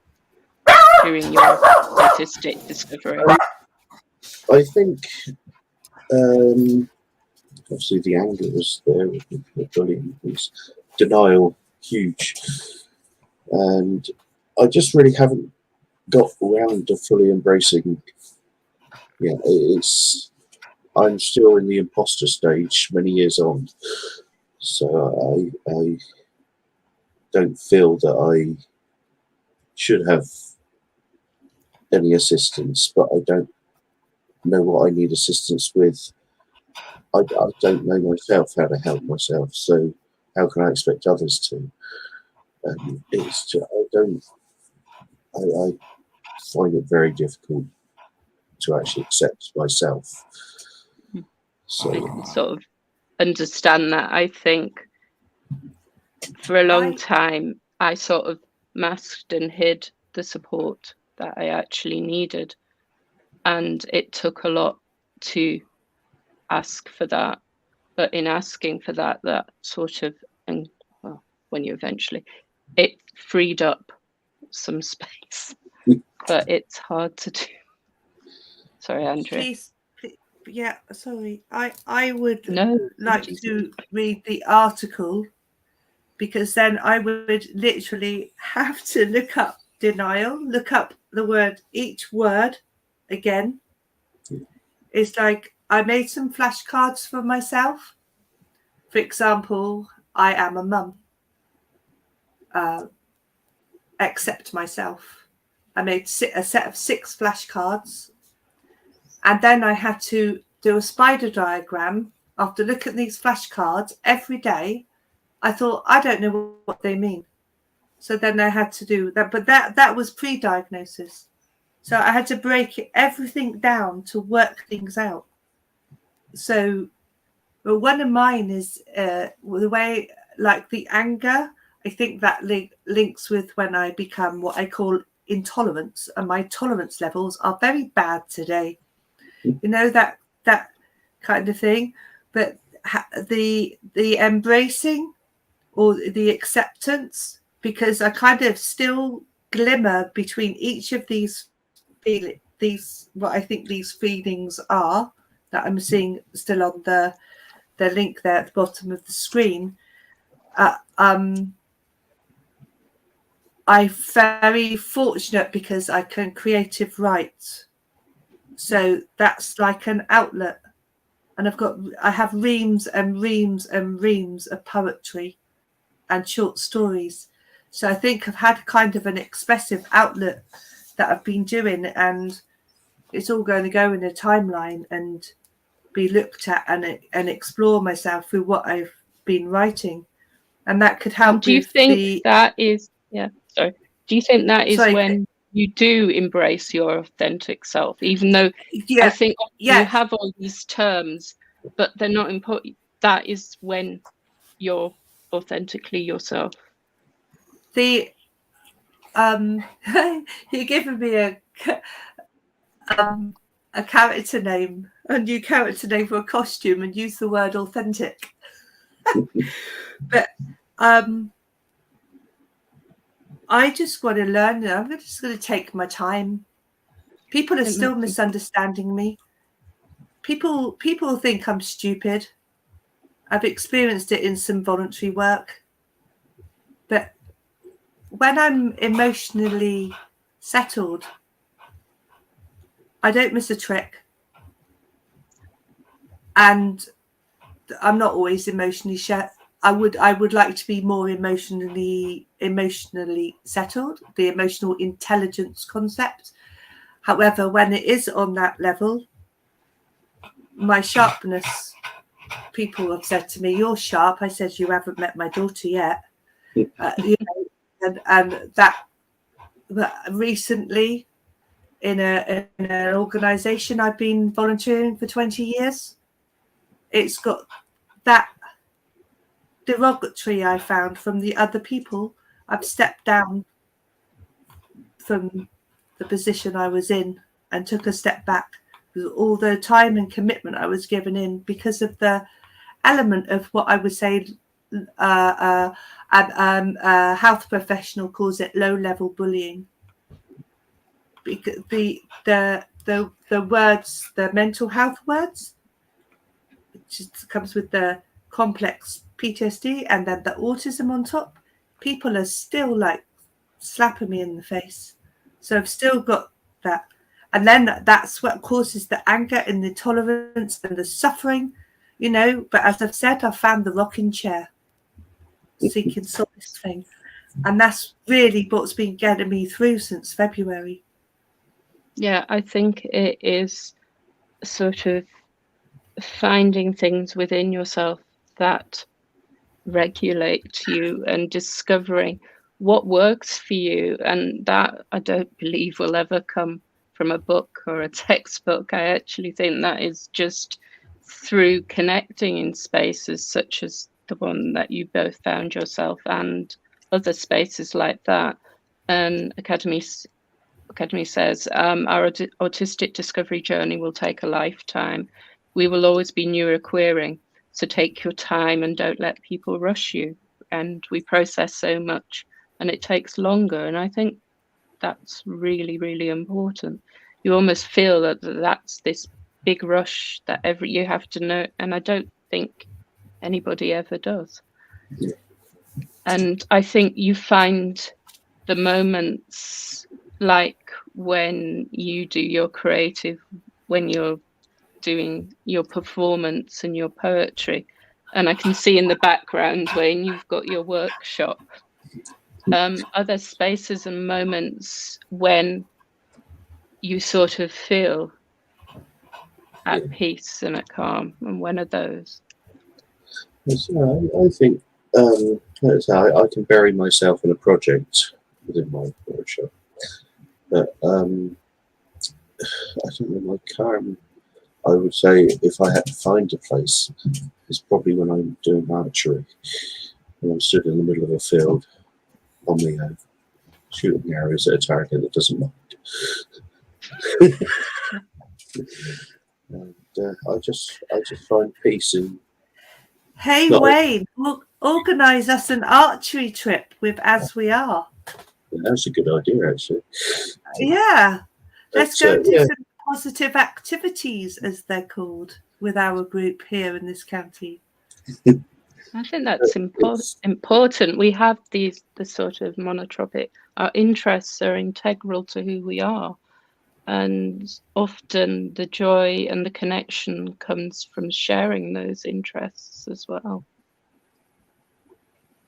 during your autistic discovery? I think obviously the anger was there with the bullying, was denial huge, and I just really haven't got around to fully embracing. Yeah, I'm still in the imposter stage many years on, so I don't feel that I should have any assistance, but I don't know what I need assistance with. I don't know myself how to help myself, so how can I expect others to? It's just, I find it very difficult to actually accept myself. So I can sort of understand that. I think for a long time I sort of masked and hid the support that I actually needed, and it took a lot to ask for that. But in asking for that sort of, and well, when you eventually, it freed up some space, but it's hard to do. Sorry, Andrea. Please, yeah, sorry. I would No, like to read the article, because then I would literally have to look up denial, look up the word, each word again. It's like I made some flashcards for myself. For example, I am a mum. Accept myself. I made a set of 6 flashcards, and then I had to do a spider diagram. After looking at these flashcards every day, I thought, I don't know what they mean. So then I had to do that, but that was pre-diagnosis. So I had to break everything down to work things out. So, but one of mine is the way, like the anger, I think that links with when I become what I call intolerance, and my tolerance levels are very bad today. You know, that kind of thing. But the embracing or the acceptance, because I kind of still glimmer between each of these what I think these feelings are, that I'm seeing still on the link there at the bottom of the screen. I'm very fortunate because I can creative write. So that's like an outlet. And I have reams and reams and reams of poetry and short stories. So I think I've had kind of an expressive outlet that I've been doing, and it's all going to go in a timeline and be looked at and explore myself through what I've been writing. And that could help. Do you think that is, do you think that is when you do embrace your authentic self, even though I think you have all these terms, but they're not important? That is when you're authentically yourself. You're giving me a character name, a new character name for a costume, and use the word authentic. But I just want to learn. I'm just going to take my time. People are still misunderstanding me. People think I'm stupid. I've experienced it in some voluntary work. But when I'm emotionally settled, I don't miss a trick. And I'm not always emotionally I would like to be more emotionally settled, the emotional intelligence concept. However, when it is on that level, my sharpness, people have said to me, "You're sharp." I said, "You haven't met my daughter yet." And that recently in an organisation I've been volunteering for 20 years, it's got that derogatory I found from the other people. I've stepped down from the position I was in and took a step back with all the time and commitment I was given in, because of the element of what I would say a health professional calls it low-level bullying. Because the words, the mental health words, which comes with the complex PTSD and then the autism on top, people are still like slapping me in the face. So I've still got that. And then that's what causes the anger and the tolerance and the suffering, But as I've said, I've found the rocking chair, seeking solace thing. And that's really what's been getting me through since February. Yeah, I think it is sort of finding things within yourself that regulate you and discovering what works for you. And that I don't believe will ever come from a book or a textbook. I actually think that is just through connecting in spaces such as the one that you both found yourself and other spaces like that. And Aucademy says, our autistic discovery journey will take a lifetime. We will always be neuroqueering, so take your time and don't let people rush you. And we process so much and it takes longer. And I think that's really, really important. You almost feel that that's this big rush that you have to know. And I don't think anybody ever does. And I think you find the moments like when you do your creative, when you're doing your performance and your poetry, and I can see in the background when you've got your workshop, other spaces and moments when you sort of feel at peace and at calm, and when are those? I think I can bury myself in a project within my workshop, but I don't know, my calm, I would say, if I had to find a place, is probably when I'm doing archery, when I'm stood in the middle of a field on my own, shooting arrows at a target that doesn't mind. And I just find peace in. Hey, Wayne, organise us an archery trip with As We Are. Yeah, that's a good idea, actually. Yeah. Let's go and do some positive activities, as they're called, with our group here in this county. I think that's important. We have the sort of monotropic. Our interests are integral to who we are, and often the joy and the connection comes from sharing those interests as well.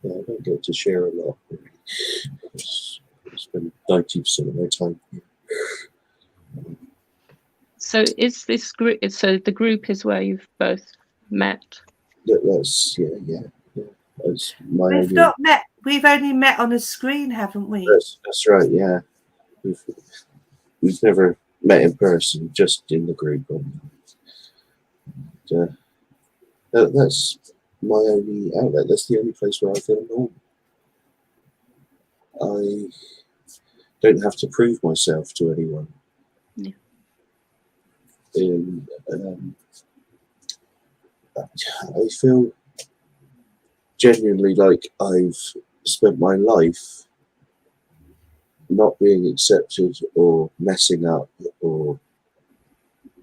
Yeah, I don't get to share a lot. I spend 90% of my time here. So is this group? So the group is where you've both met. That's yeah. That's my We've only. not met. We've only met on a screen, haven't we? That's right. Yeah, we've never met in person, just in the group. That's my only outlet. That's the only place where I feel normal. I don't have to prove myself to anyone. Yeah. I feel genuinely like I've spent my life not being accepted or messing up, or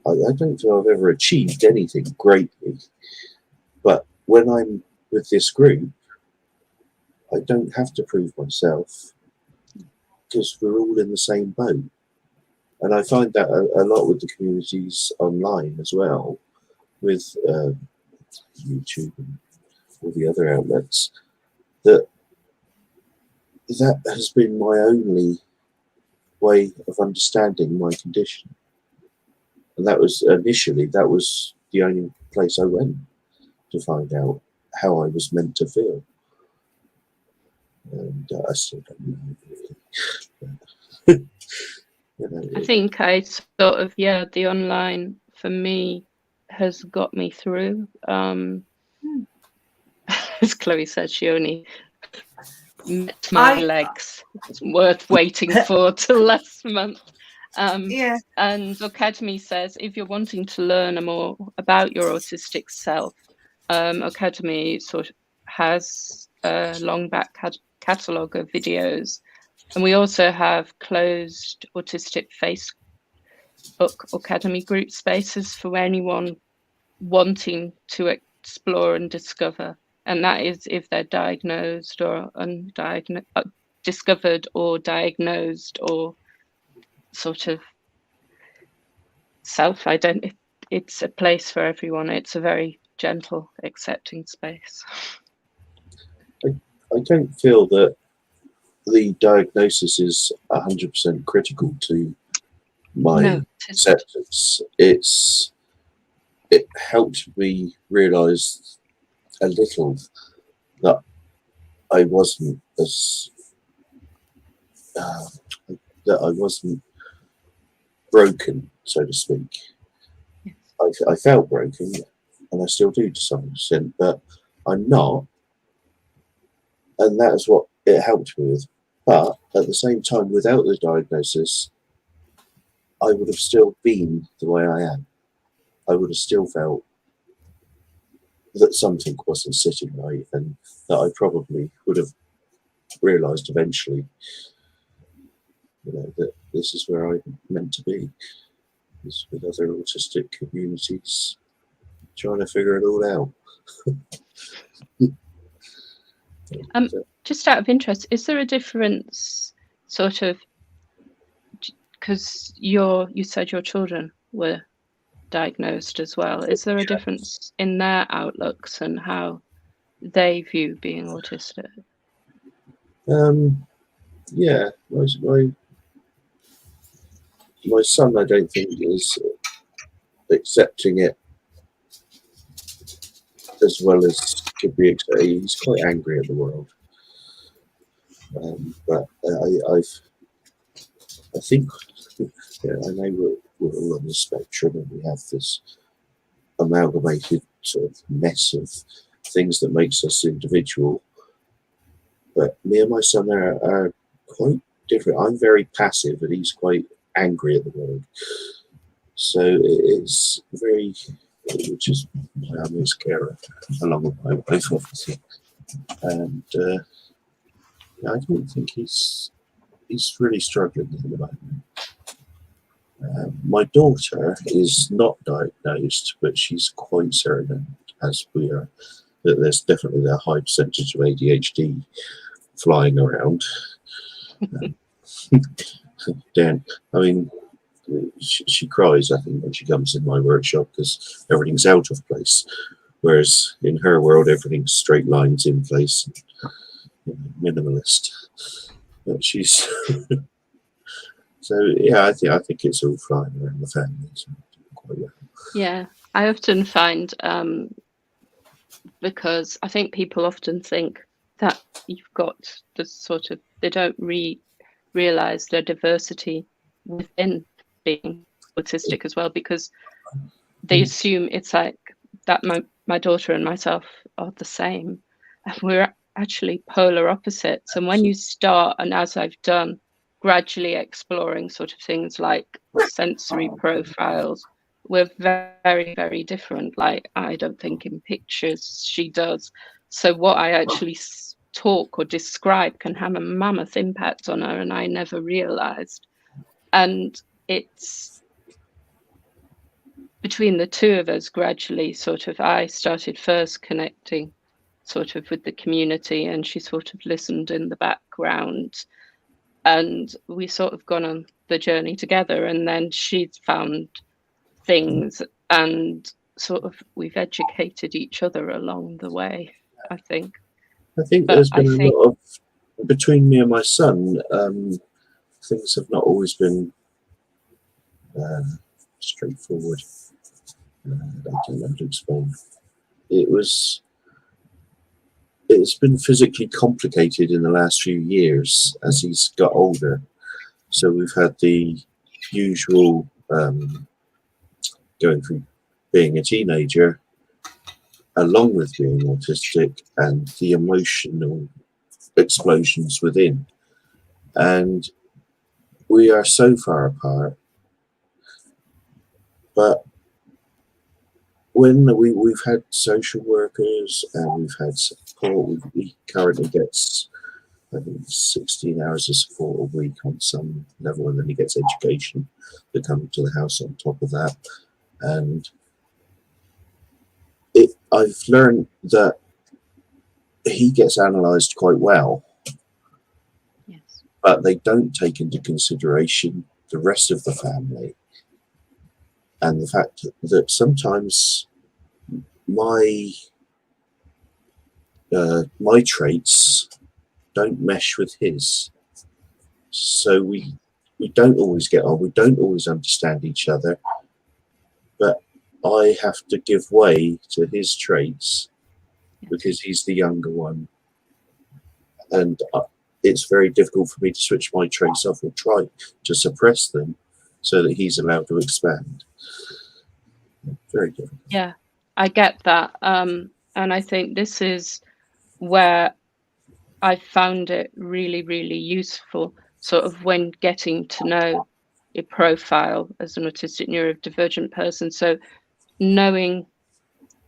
I don't feel I've ever achieved anything greatly. But when I'm with this group, I don't have to prove myself because we're all in the same boat. And I find that a lot with the communities online as well, with YouTube and all the other outlets, that has been my only way of understanding my condition. And that was initially, that was the only place I went to find out how I was meant to feel. And I still don't know. I think I sort of, the online for me has got me through. As Chloe said, she only met my legs. It's worth waiting for till last month. And Aucademy says, if you're wanting to learn more about your autistic self, Aucademy sort of has a long back catalogue of videos. And we also have closed autistic Facebook Aucademy group spaces for anyone wanting to explore and discover. And that is if they're diagnosed or undiagnosed, discovered or diagnosed, or sort of self-identity. It's a place for everyone. It's a very gentle, accepting space. I don't feel that the diagnosis is 100% critical to my acceptance. It helped me realise a little that I wasn't as that I wasn't broken, so to speak. Yes. I felt broken, and I still do to some extent, but I'm not, and that is what it helped me with. But at the same time, without the diagnosis, I would have still been the way I am. I would have still felt that something wasn't sitting right, and that I probably would have realised eventually, that this is where I'm meant to be, is with other autistic communities, trying to figure it all out. Just out of interest, is there a difference, sort of, because you said your children were diagnosed as well, is there a difference in their outlooks and how they view being autistic? Yeah, my son, I don't think is accepting it as well as could be expected. He's quite angry at the world, but I think I know we're all on the spectrum, and we have this amalgamated sort of mess of things that makes us individual. But me and my son are quite different. I'm very passive, and he's quite angry at the world. So it's very, which is why I'm his carer, along with my wife, obviously. And I don't think he's really struggling at the moment. My daughter is not diagnosed, but she's quite certain, as we are, that there's definitely a high percentage of ADHD flying around. Dan, I mean, she cries, I think, when she comes in my workshop because everything's out of place. Whereas in her world, everything's straight lines in place, minimalist. But she's so yeah. I think it's all flying around the family. So quite well. Yeah, I often find because I think people often think that you've got the sort of, they don't realize the diversity within being autistic as well, because they assume it's like that my daughter and myself are the same, and we're actually polar opposites. And when you start, and as I've done, gradually exploring sort of things like sensory profiles, we're very, very different. Like, I don't think in pictures, she does. So what I actually talk or describe can have a mammoth impact on her, and I never realized. And it's between the two of us, gradually sort of, I started first connecting sort of with the community, and she sort of listened in the background, and we sort of gone on the journey together. And then she's found things, and sort of we've educated each other along the way, I think. I think But there's been a lot of, between me and my son, things have not always been straightforward. I don't know how to explain. It's been physically complicated in the last few years as he's got older. So we've had the usual going through being a teenager, along with being autistic, and the emotional explosions within. And we are so far apart. But when we've had social workers and we've had support, he currently gets, I think, 16 hours of support a week on some level, and then he gets education to come to the house on top of that. And I've learned that he gets analysed quite well, yes, but they don't take into consideration the rest of the family, and the fact that sometimes my traits don't mesh with his, so we don't always get on, we don't always understand each other, but I have to give way to his traits because he's the younger one, and it's very difficult for me to switch my traits off or try to suppress them so that he's allowed to expand. Very difficult. yeah, I get that. And I think this is where I found it really, really useful, sort of when getting to know your profile as an autistic neurodivergent person. So knowing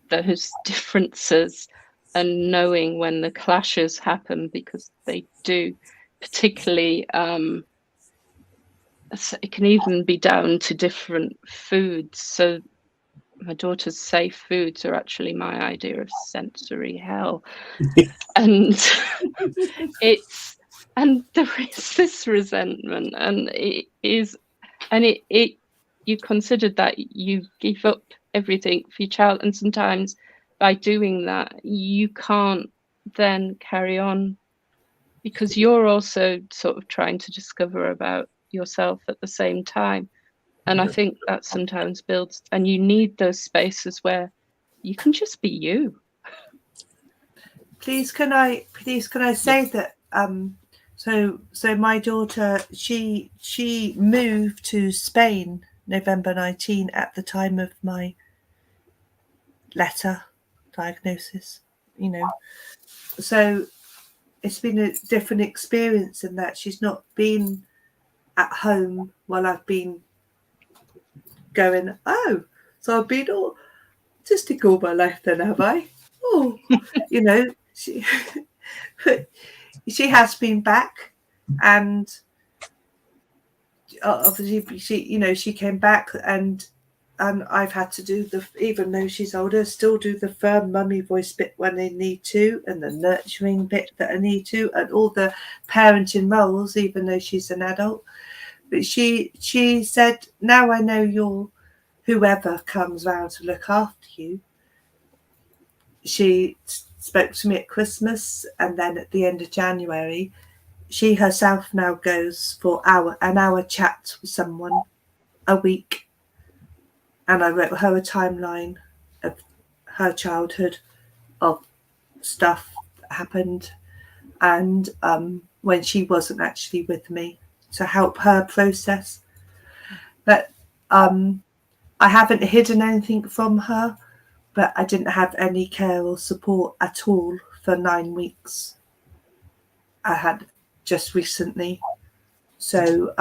those differences and knowing when the clashes happen, because they do, particularly it can even be down to different foods. So my daughter's safe foods are actually my idea of sensory hell. And there is this resentment, and it is, and it you considered that you give up everything for your child, and sometimes by doing that you can't then carry on, because you're also sort of trying to discover about yourself at the same time. And I think that sometimes builds, and you need those spaces where you can just be you. Please can I say that so my daughter, she moved to Spain November 19 at the time of my letter diagnosis, so it's been a different experience in that she's not been at home while I've been going, oh, so I've been autistic all my life then, have I? Oh, she has been back, and obviously she came back, and and I've had to do even though she's older, still do the firm mummy voice bit when they need to, and the nurturing bit that I need to, and all the parenting roles, even though she's an adult. But she said, now I know you're whoever comes round to look after you. She spoke to me at Christmas, and then at the end of January, she herself now goes for an hour chat with someone a week. And I wrote her a timeline of her childhood, of stuff that happened, and when she wasn't actually with me, to help her process. But I haven't hidden anything from her, but I didn't have any care or support at all for 9 weeks. I had just recently. So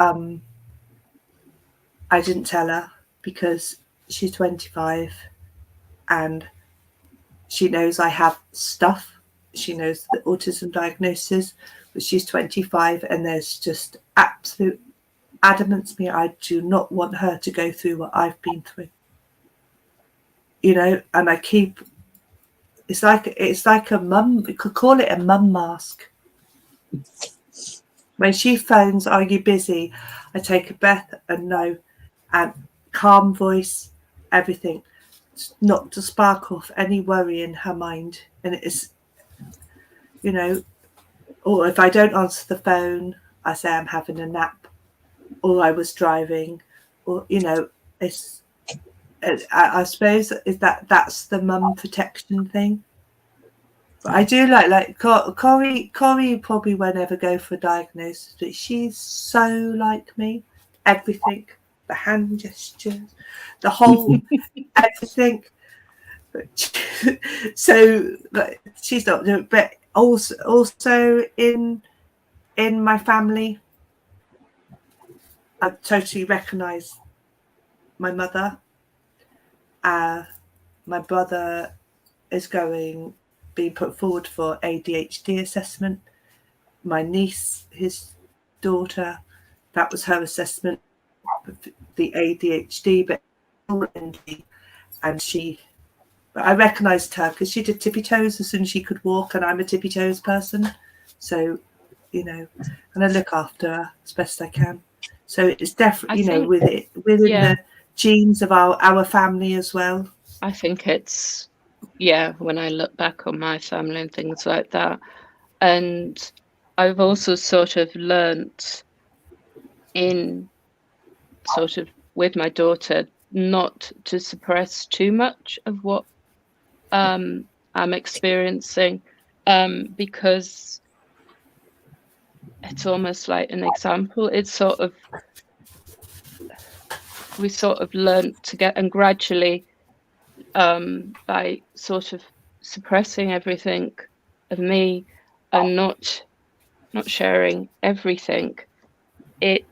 I didn't tell her because she's 25 and she knows I have stuff. She knows the autism diagnosis, but she's 25 and there's just absolute adamant to me, I do not want her to go through what I've been through. You know, and I keep, it's like a mum, you could call it a mum mask. When she phones, are you busy? I take a breath and no, and calm voice, everything, not to spark off any worry in her mind. And it is, you know, or if I don't answer the phone, I say I'm having a nap, or I was driving, or, you know, I suppose that's the mum protection thing. But I do like Corrie probably won't ever go for a diagnosis, but she's so like me. Everything, the hand gestures, the whole everything. So she's not doing, but also in my family, I totally recognise my mother. My brother is being put forward for ADHD assessment. My niece, his daughter, that was her assessment, the ADHD, but I recognised her because she did tippy toes as soon as she could walk, and I'm a tippy toes person, so you know, and I look after her as best I can. So it's definitely, you know, within the genes of our family as well. I think it's, yeah, when I look back on my family and things like that, and I've also sort of learnt in sort of with my daughter not to suppress too much of what I'm experiencing, because it's almost like an example. It's sort of, we sort of learnt to get, and gradually by sort of suppressing everything of me and not sharing everything, it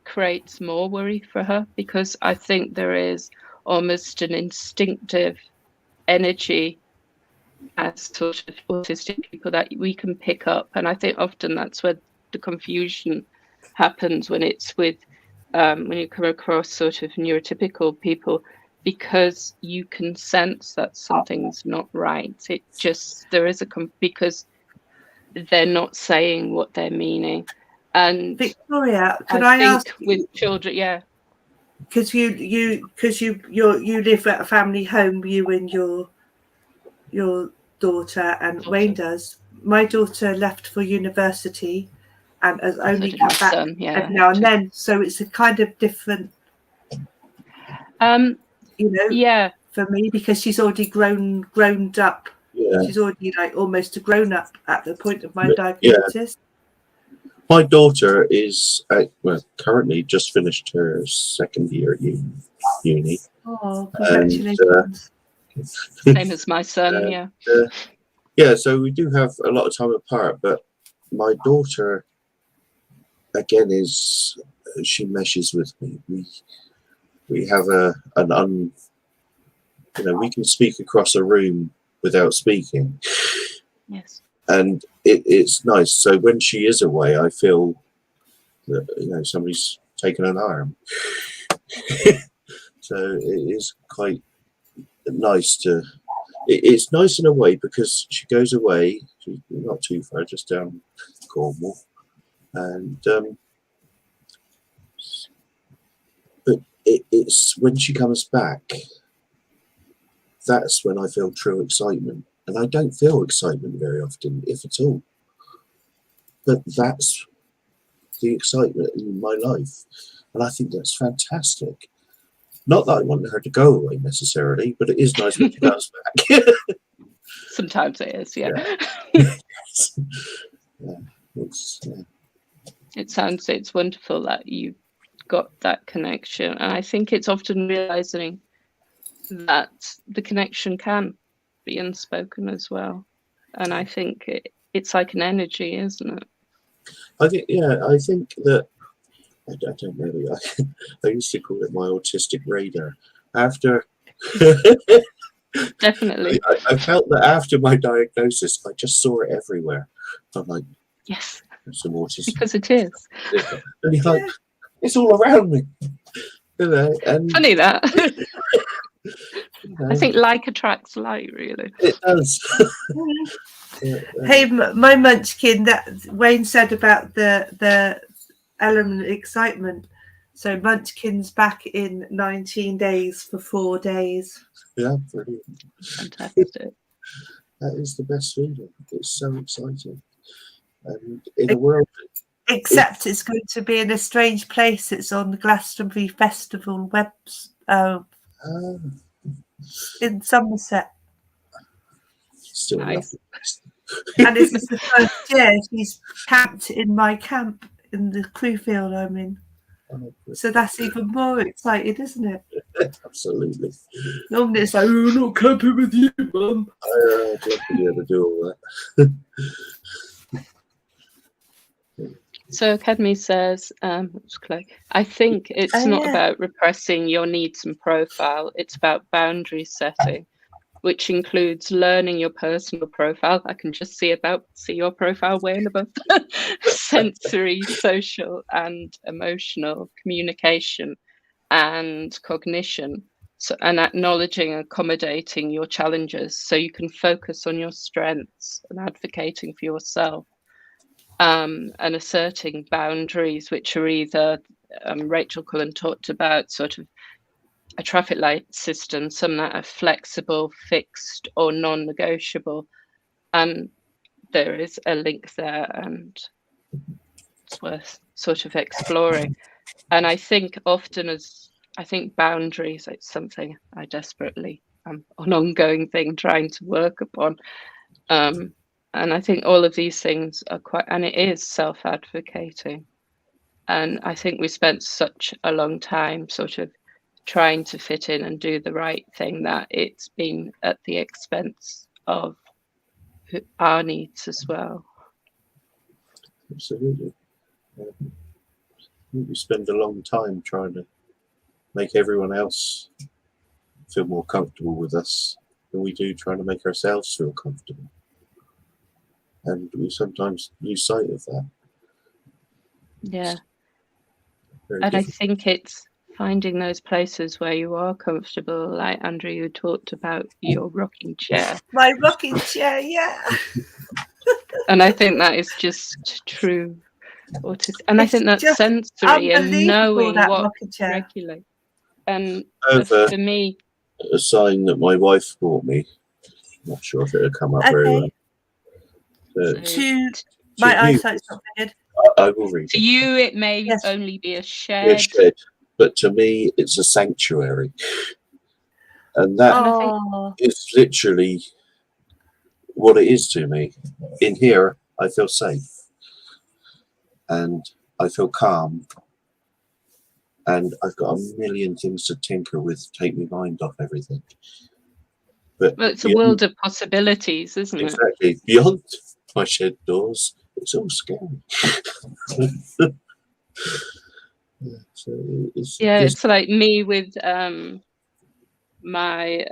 creates more worry for her, because I think there is almost an instinctive energy as sort of autistic people that we can pick up, and I think often that's where the confusion happens when it's with when you come across sort of neurotypical people, because you can sense that something's not right. It just, there is because they're not saying what they're meaning. And Victoria, can I ask with children, yeah, because you live at a family home, you and your daughter, and Wayne does. My daughter left for university and has only come back every now and then, so it's a kind of different, you know, yeah, for me, because she's already grown up. Yeah. She's already like almost a grown up at the point of my diagnosis. Yeah. My daughter is currently just finished her second year at uni. Oh, congratulations! Same as my son. Yeah, so we do have a lot of time apart, but my daughter again she meshes with me. We have we can speak across a room without speaking. Yes. And it's nice. So when she is away, I feel that, you know, somebody's taken an arm. So it is quite nice to. It's nice in a way because she goes away. She's not too far, just down Cornwall, and but it's when she comes back. That's when I feel true excitement, and I don't feel excitement very often, if at all. But that's the excitement in my life, and I think that's fantastic. Not that I want her to go away necessarily, but it is nice when she comes back. Sometimes it is, yeah. It's wonderful that you got that connection, and I think it's often realizing that the connection can be unspoken as well, and I think it's like an energy, isn't it? I think that I don't know. I used to call it my autistic radar. After Definitely, I felt that after my diagnosis, I just saw it everywhere. I'm like, yes, some autism, because it is. and you're like, it's all around me. You know, and Funny that. you know, I think like attracts like, really. it does. Hey, my munchkin, that Wayne said about the element of excitement. So Munchkin's back in 19 days for 4 days. Yeah, brilliant. Fantastic. That is the best feeling. It's so exciting. And in a world... Except it's going to be in a strange place. It's on the Glastonbury Festival in Somerset. Still Nice. And this is the first year she's camped in my camp in the Crewfield I'm in. So that's even more exciting, isn't it? Absolutely. Normally it's like, oh, I'm not camping with you, Mum. I'd love to be able to do all that. So Aucademy says, I think it's not about repressing your needs and profile, it's about boundary setting, which includes learning your personal profile. I can just see your profile way above sensory, social and emotional communication and cognition. So, and acknowledging and accommodating your challenges so you can focus on your strengths and advocating for yourself. And asserting boundaries, which are either, Rachel Cullen talked about sort of a traffic light system, some that are flexible, fixed or non-negotiable. And there is a link there and it's worth sort of exploring. And I think often boundaries, it's something I desperately, an ongoing thing trying to work upon. And I think all of these things are and it is self-advocating. And I think we spent such a long time sort of trying to fit in and do the right thing that it's been at the expense of our needs as well. Absolutely. We spend a long time trying to make everyone else feel more comfortable with us than we do trying to make ourselves feel comfortable. And we sometimes lose sight of that. Yeah. And I think it's finding those places where you are comfortable, like Andrew, you talked about your rocking chair. My rocking chair, yeah. And I think that is just true autism. And I think that's sensory and knowing what to regulate. And for me, a sign that my wife bought me. I'm not sure if it'll come up very well. My eyesight's not good. I will read it. To you, it may only be a shed. But to me, it's a sanctuary. And that is literally what it is to me. In here, I feel safe. And I feel calm. And I've got a million things to tinker with, take my mind off everything. But well, it's a world of possibilities, isn't it? Exactly. Beyond my shed doors, it's all scary. It's like me with my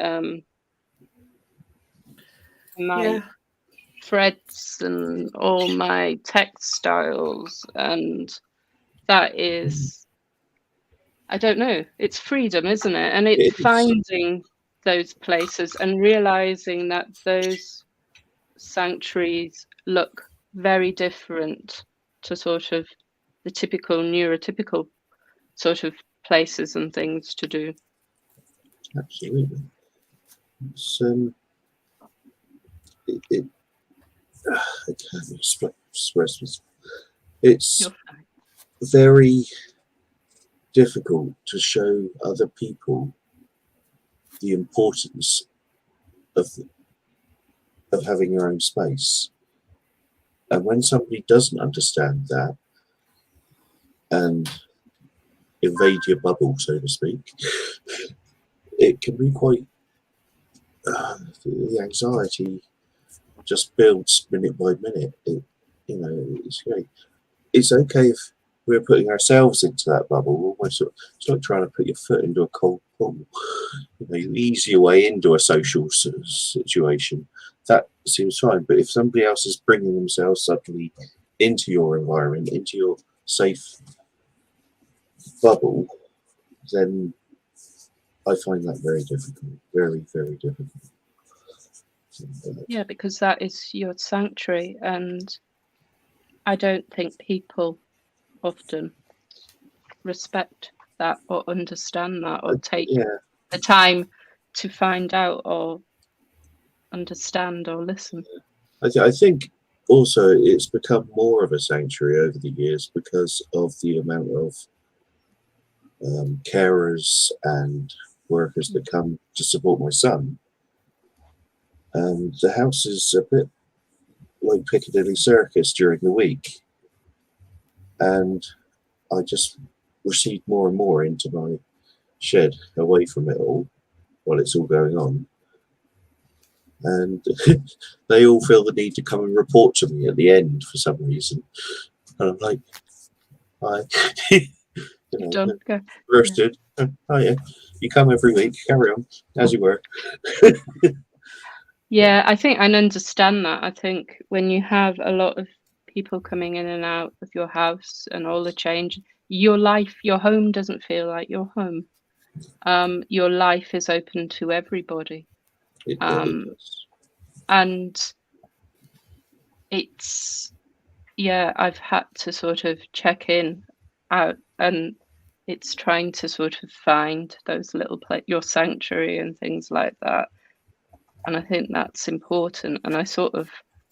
threads and all my textiles, and that is I don't know. It's freedom, isn't it? And It it's is. finding those places and realizing that those sanctuaries look very different to sort of the typical neurotypical sort of places and things to do. Absolutely. It's, I can't express this. It's You're fine. very difficult to show other people the importance of having your own space. And when somebody doesn't understand that and invade your bubble, so to speak, it can be quite, the anxiety just builds minute by minute. It's great. It's okay if we're putting ourselves into that bubble. Almost, it's like trying to put your foot into a cold pool. You ease your way into a social situation. That seems fine. But if somebody else is bringing themselves suddenly into your environment, into your safe bubble, then I find that very difficult. Very, very difficult. Yeah, because that is your sanctuary, and I don't think people often respect that or understand that or take the time to find out or understand or listen. I think also it's become more of a sanctuary over the years because of the amount of carers and workers that come to support my son. And the house is a bit like Piccadilly Circus during the week. And I just recede more and more into my shed away from it all while it's all going on. And they all feel the need to come and report to me at the end for some reason. And I'm like, hi. Don't go. Roasted. Oh yeah. You come every week, carry on as you were. Yeah, I think I understand that. I think when you have a lot of people coming in and out of your house and all the change, your life, your home doesn't feel like your home. Your life is open to everybody. And it's, yeah, I've had to sort of check in out, and it's trying to sort of find those little your sanctuary and things like that. And I think that's important. And I sort of,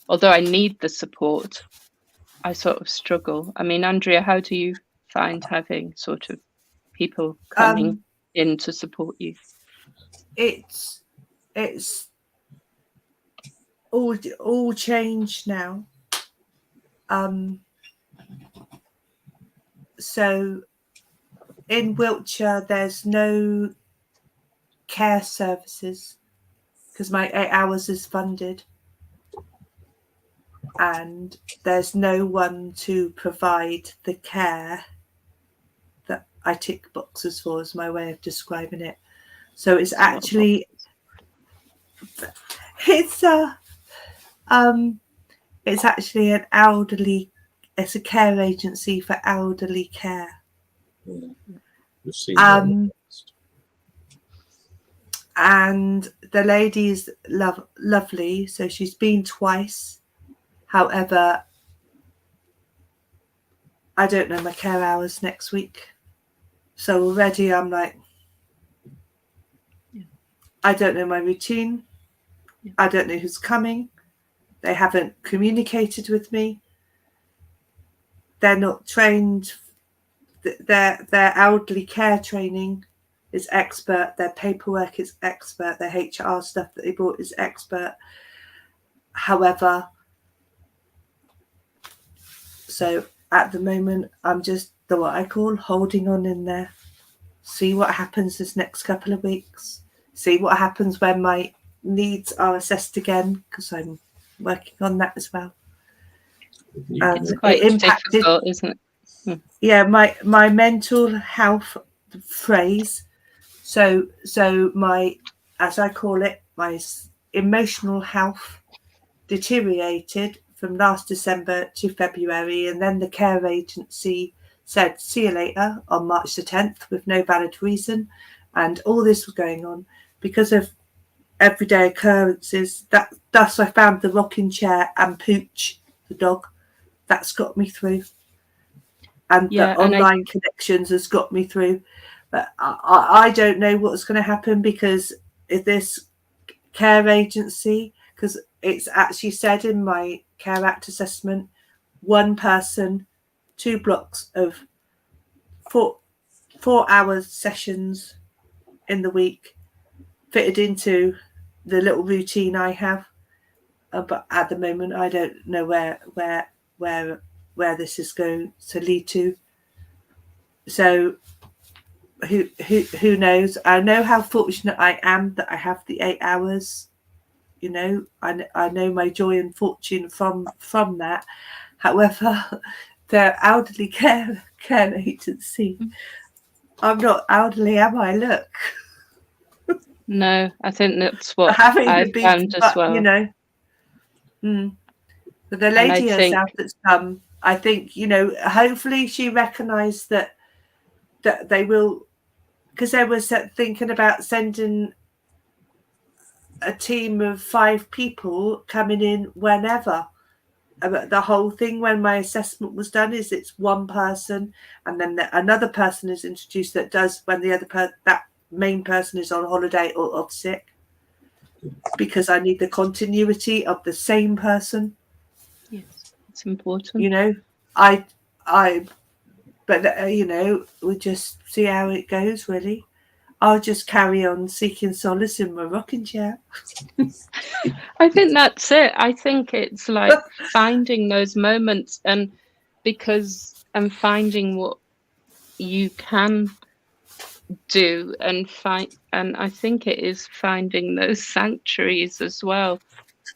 although I need the support, I sort of struggle. I mean, Andrea, how do you find having sort of people coming in to support you? It's all changed now. So in Wiltshire, there's no care services because my 8 hours is funded, and there's no one to provide the care that I tick boxes for, is my way of describing it. So it's actually it's actually an elderly, it's a care agency for elderly care. And the lady is lovely, so she's been twice. However, I don't know my care hours next week, so already I'm like, I don't know my routine. I don't know who's coming. They haven't communicated with me. They're not trained. Their elderly care training is expert. Their paperwork is expert. Their HR stuff that they brought is expert. However, so at the moment, I'm just what I call holding on in there. See what happens this next couple of weeks. See what happens when my needs are assessed again, because I'm working on that as well. It's quite difficult, isn't it? Yeah, my mental health phrase. So my, as I call it, my emotional health deteriorated from last December to February, and then the care agency said, see you later on March the 10th with no valid reason. And all this was going on because of everyday occurrences. Thus I found the rocking chair and Pooch, the dog. That's got me through. And the online connections has got me through. But I don't know what's going to happen because if this care agency, because it's actually said in my Care Act assessment, 1 person, 2 blocks of 4-hour sessions in the week fitted into the little routine I have. But at the moment, I don't know where this is going to lead to. So who knows? I know how fortunate I am that I have the 8 hours. You know, I know my joy and fortune from that. However, the elderly care agency, I'm not elderly, am I? Look. No, I think that's what I found as well. You know, but the lady herself that's come, I think, you know, hopefully she recognised that they will, because they were thinking about sending a team of 5 people coming in whenever. The whole thing when my assessment was done is it's 1 person, and then another person is introduced that does when the other that main person is on holiday or off sick, because I need the continuity of the same person. Yes, it's important. You know, but you know, we'll just see how it goes. Really, I'll just carry on seeking solace in my rocking chair. I think that's it. I think it's like finding those moments and finding what you can do and I think it is finding those sanctuaries as well,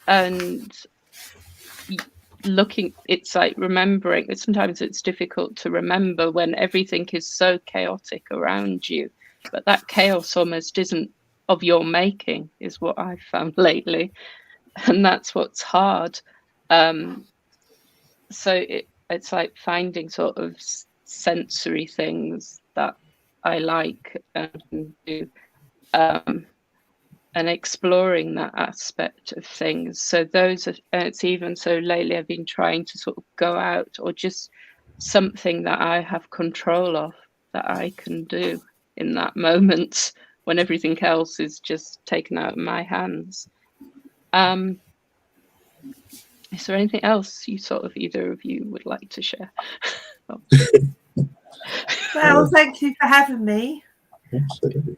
and looking, it's like remembering. Sometimes it's difficult to remember when everything is so chaotic around you, but that chaos almost isn't of your making, is what I've found lately, and that's what's hard. So it's like finding sort of sensory things that I like and do, and exploring that aspect of things. So it's even so lately I've been trying to sort of go out, or just something that I have control of, that I can do in that moment when everything else is just taken out of my hands. Is there anything else you sort of either of you would like to share? Well, thank you for having me. Absolutely.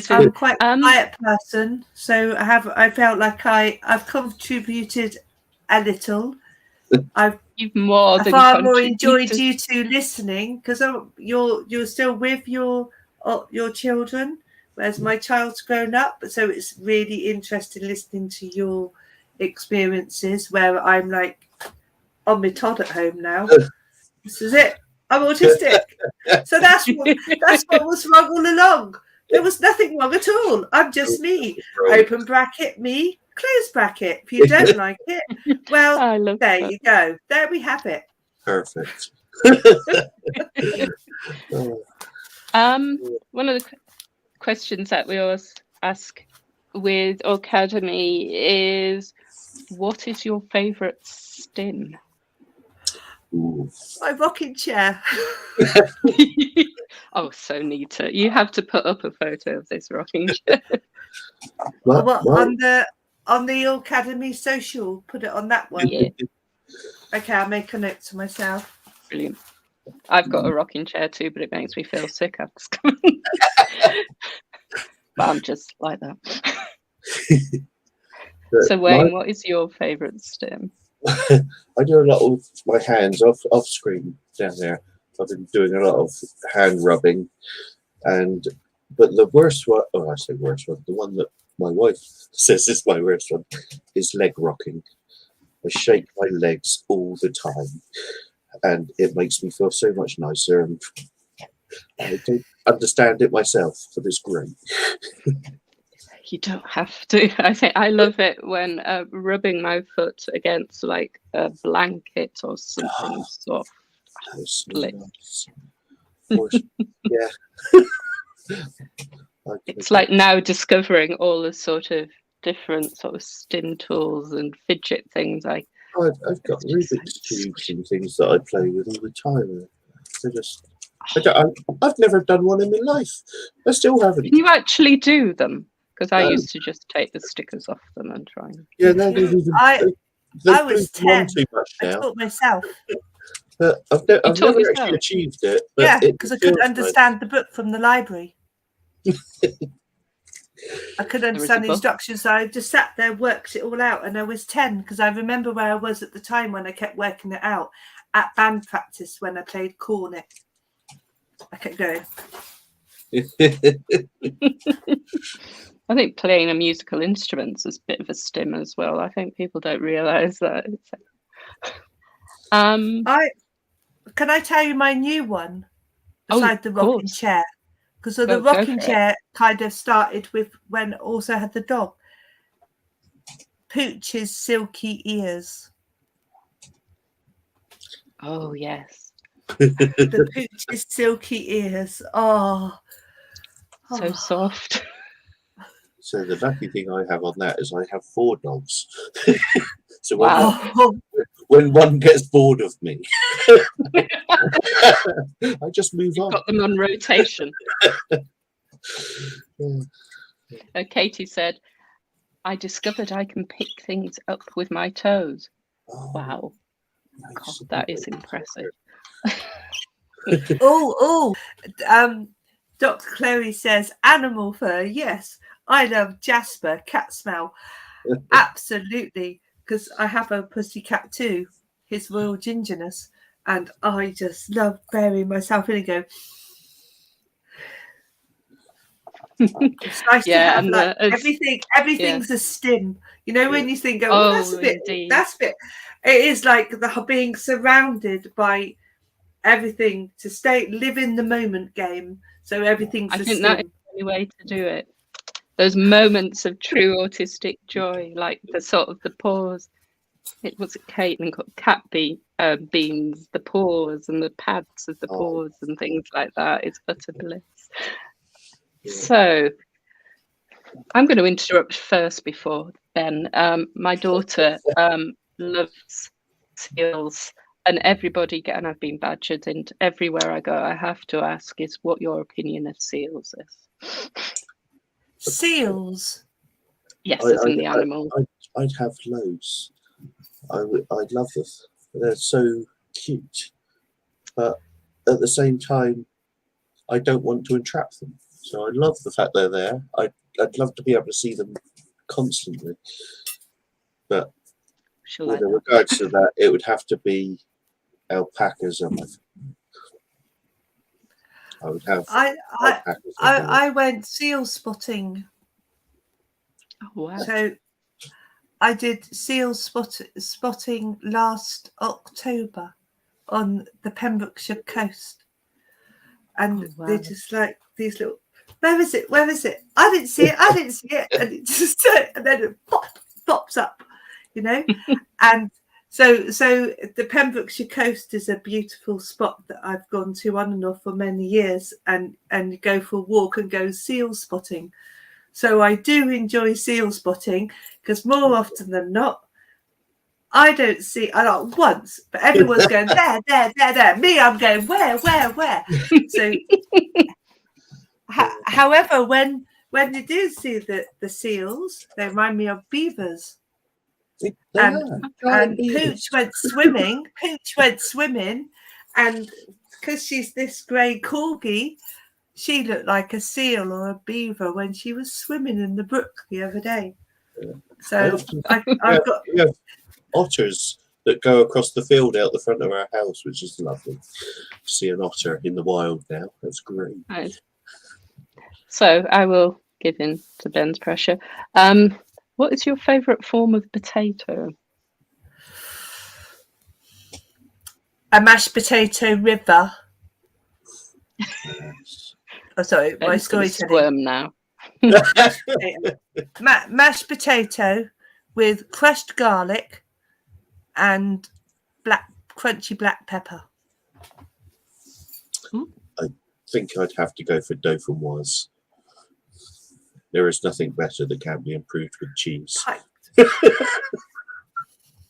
I'm quite a quiet person, so I felt like I've contributed a little. You've more than far more enjoyed you two listening, because you're still with your children, whereas my child's grown up. So it's really interesting listening to your experiences, where I'm like on my Todd at home now. This is it. I'm autistic. So that's what was wrong all along. There was nothing wrong at all. I'm just me. Open bracket, me, close bracket. If you don't like it, well, there you go. There we have it. Perfect. One of the questions that we always ask with Aucademy is, what is your favourite stim? Ooh. My rocking chair. Oh, so neater. You have to put up a photo of this rocking chair. What? On the Aucademy social, put it on that one. Yeah. Okay, I'll make a note to myself. Brilliant. I've got a rocking chair too, but it makes me feel sick after. But I'm just like that. So Wayne, what is your favourite stim? I do a lot with my hands off screen down there. I've been doing a lot of hand rubbing, but the worst one, I say worst one, the one that my wife says is my worst one, is leg rocking. I shake my legs all the time, and it makes me feel so much nicer, and I don't understand it myself, but it's great. You don't have to. I think I love it when rubbing my foot against like a blanket or something soft. Those Split. nuts. Of course, yeah. It's like now discovering all the sort of different sort of stim tools and fidget things. I've got it's just Rubik's cubes and things that I play with all the time. They're just, I've never done one in my life. I still haven't. Can you actually do them? Because I No. used to just take the stickers off them and try and... Yeah, no, they I was 10. too much I now. taught myself. But I've taught never yourself? actually achieved it. But Yeah, it because I feels couldn't understand the book from the library. I couldn't understand the book? instructions, so I just sat there, worked it all out, and I was 10 because I remember where I was at the time when I kept working it out at band practice when I played cornet. I kept going. I think playing a musical instrument is a bit of a stim as well. I think people don't realise that. Can I tell you my new one Oh, beside the of rocking course. chair? Because the Go rocking for it. chair kind of started with when I also had the dog. Pooch's silky ears. Oh, yes. The Pooch's silky ears. Oh. So soft. So the lucky thing I have on that is I have 4 dogs. So Oh. when one gets bored of me, I just move on. Got them on rotation. Yeah. Katie said, I discovered I can pick things up with my toes. Oh, Wow. nice. God, that is impressive. Dr. Chloe says, animal fur, yes. I love Jasper, cat smell. Absolutely, because I have a pussycat too, his royal gingerness, and I just love burying myself in and go. It's nice to have like everything's a stim. You know, when you think, oh, that's a bit, indeed. that's a bit. It is like the being surrounded by everything to live in the moment game. So everything's I a think stim. that is the only way to do it. Those moments of true autistic joy, like the sort of the pause. It was Caitlin called cat beans, the paws and the pads of the paws and things like that. It's utter bliss. Yeah. So I'm going to interrupt first before Ben. My daughter loves seals, and everybody, and I've been badgered, and everywhere I go, I have to ask is what your opinion of seals is. Seals? Yes, as in the animal. I'd have loads. I'd love them. They're so cute, but at the same time, I don't want to entrap them. So I love the fact they're there. I'd love to be able to see them constantly. But with regards to that, it would have to be alpacas. I would have. I went seal spotting. Oh, wow. So I did seal spotting last October on the Pembrokeshire coast, and they're just like these little. Where is it? Where is it? I didn't see it. I didn't see it. And it just and then it pops up, you know. And so the Pembrokeshire coast is a beautiful spot that I've gone to on and off for many years, and go for a walk and go seal spotting. So I do enjoy seal spotting because more often than not, I don't see. I don't once, but everyone's going there. Me, I'm going where. So. However, when you do see the seals, they remind me of beavers. And Pooch went swimming. And because she's this grey corgi, she looked like a seal or a beaver when she was swimming in the brook the other day. So I've got otters that go across the field out the front of our house, which is lovely. See an otter in the wild now. That's great. Nice. So I will give in to Ben's pressure. What is your favourite form of potato? A mashed potato river. Oh, sorry, my storytelling now. Mashed potato with crushed garlic and crunchy black pepper. think I'd have to go for Dauphinoise. There is nothing better that can be improved with cheese.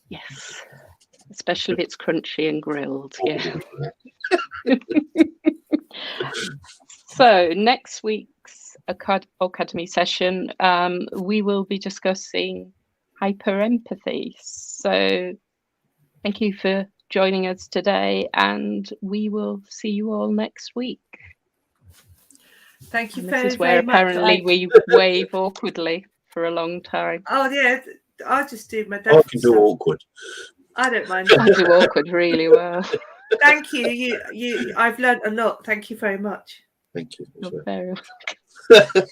Yes, especially if it's crunchy and grilled. Yeah. So next week's Aucademy session, we will be discussing hyperempathy. So thank you for joining us today, and we will see you all next week. Thank you And very, this is where very much. apparently we wave awkwardly for a long time. Oh yeah, I'll just do my I best. can do awkward. I don't mind. I do awkward really well. Thank you. You. I've learnt a lot. Thank you very much. Thank you. You're very welcome.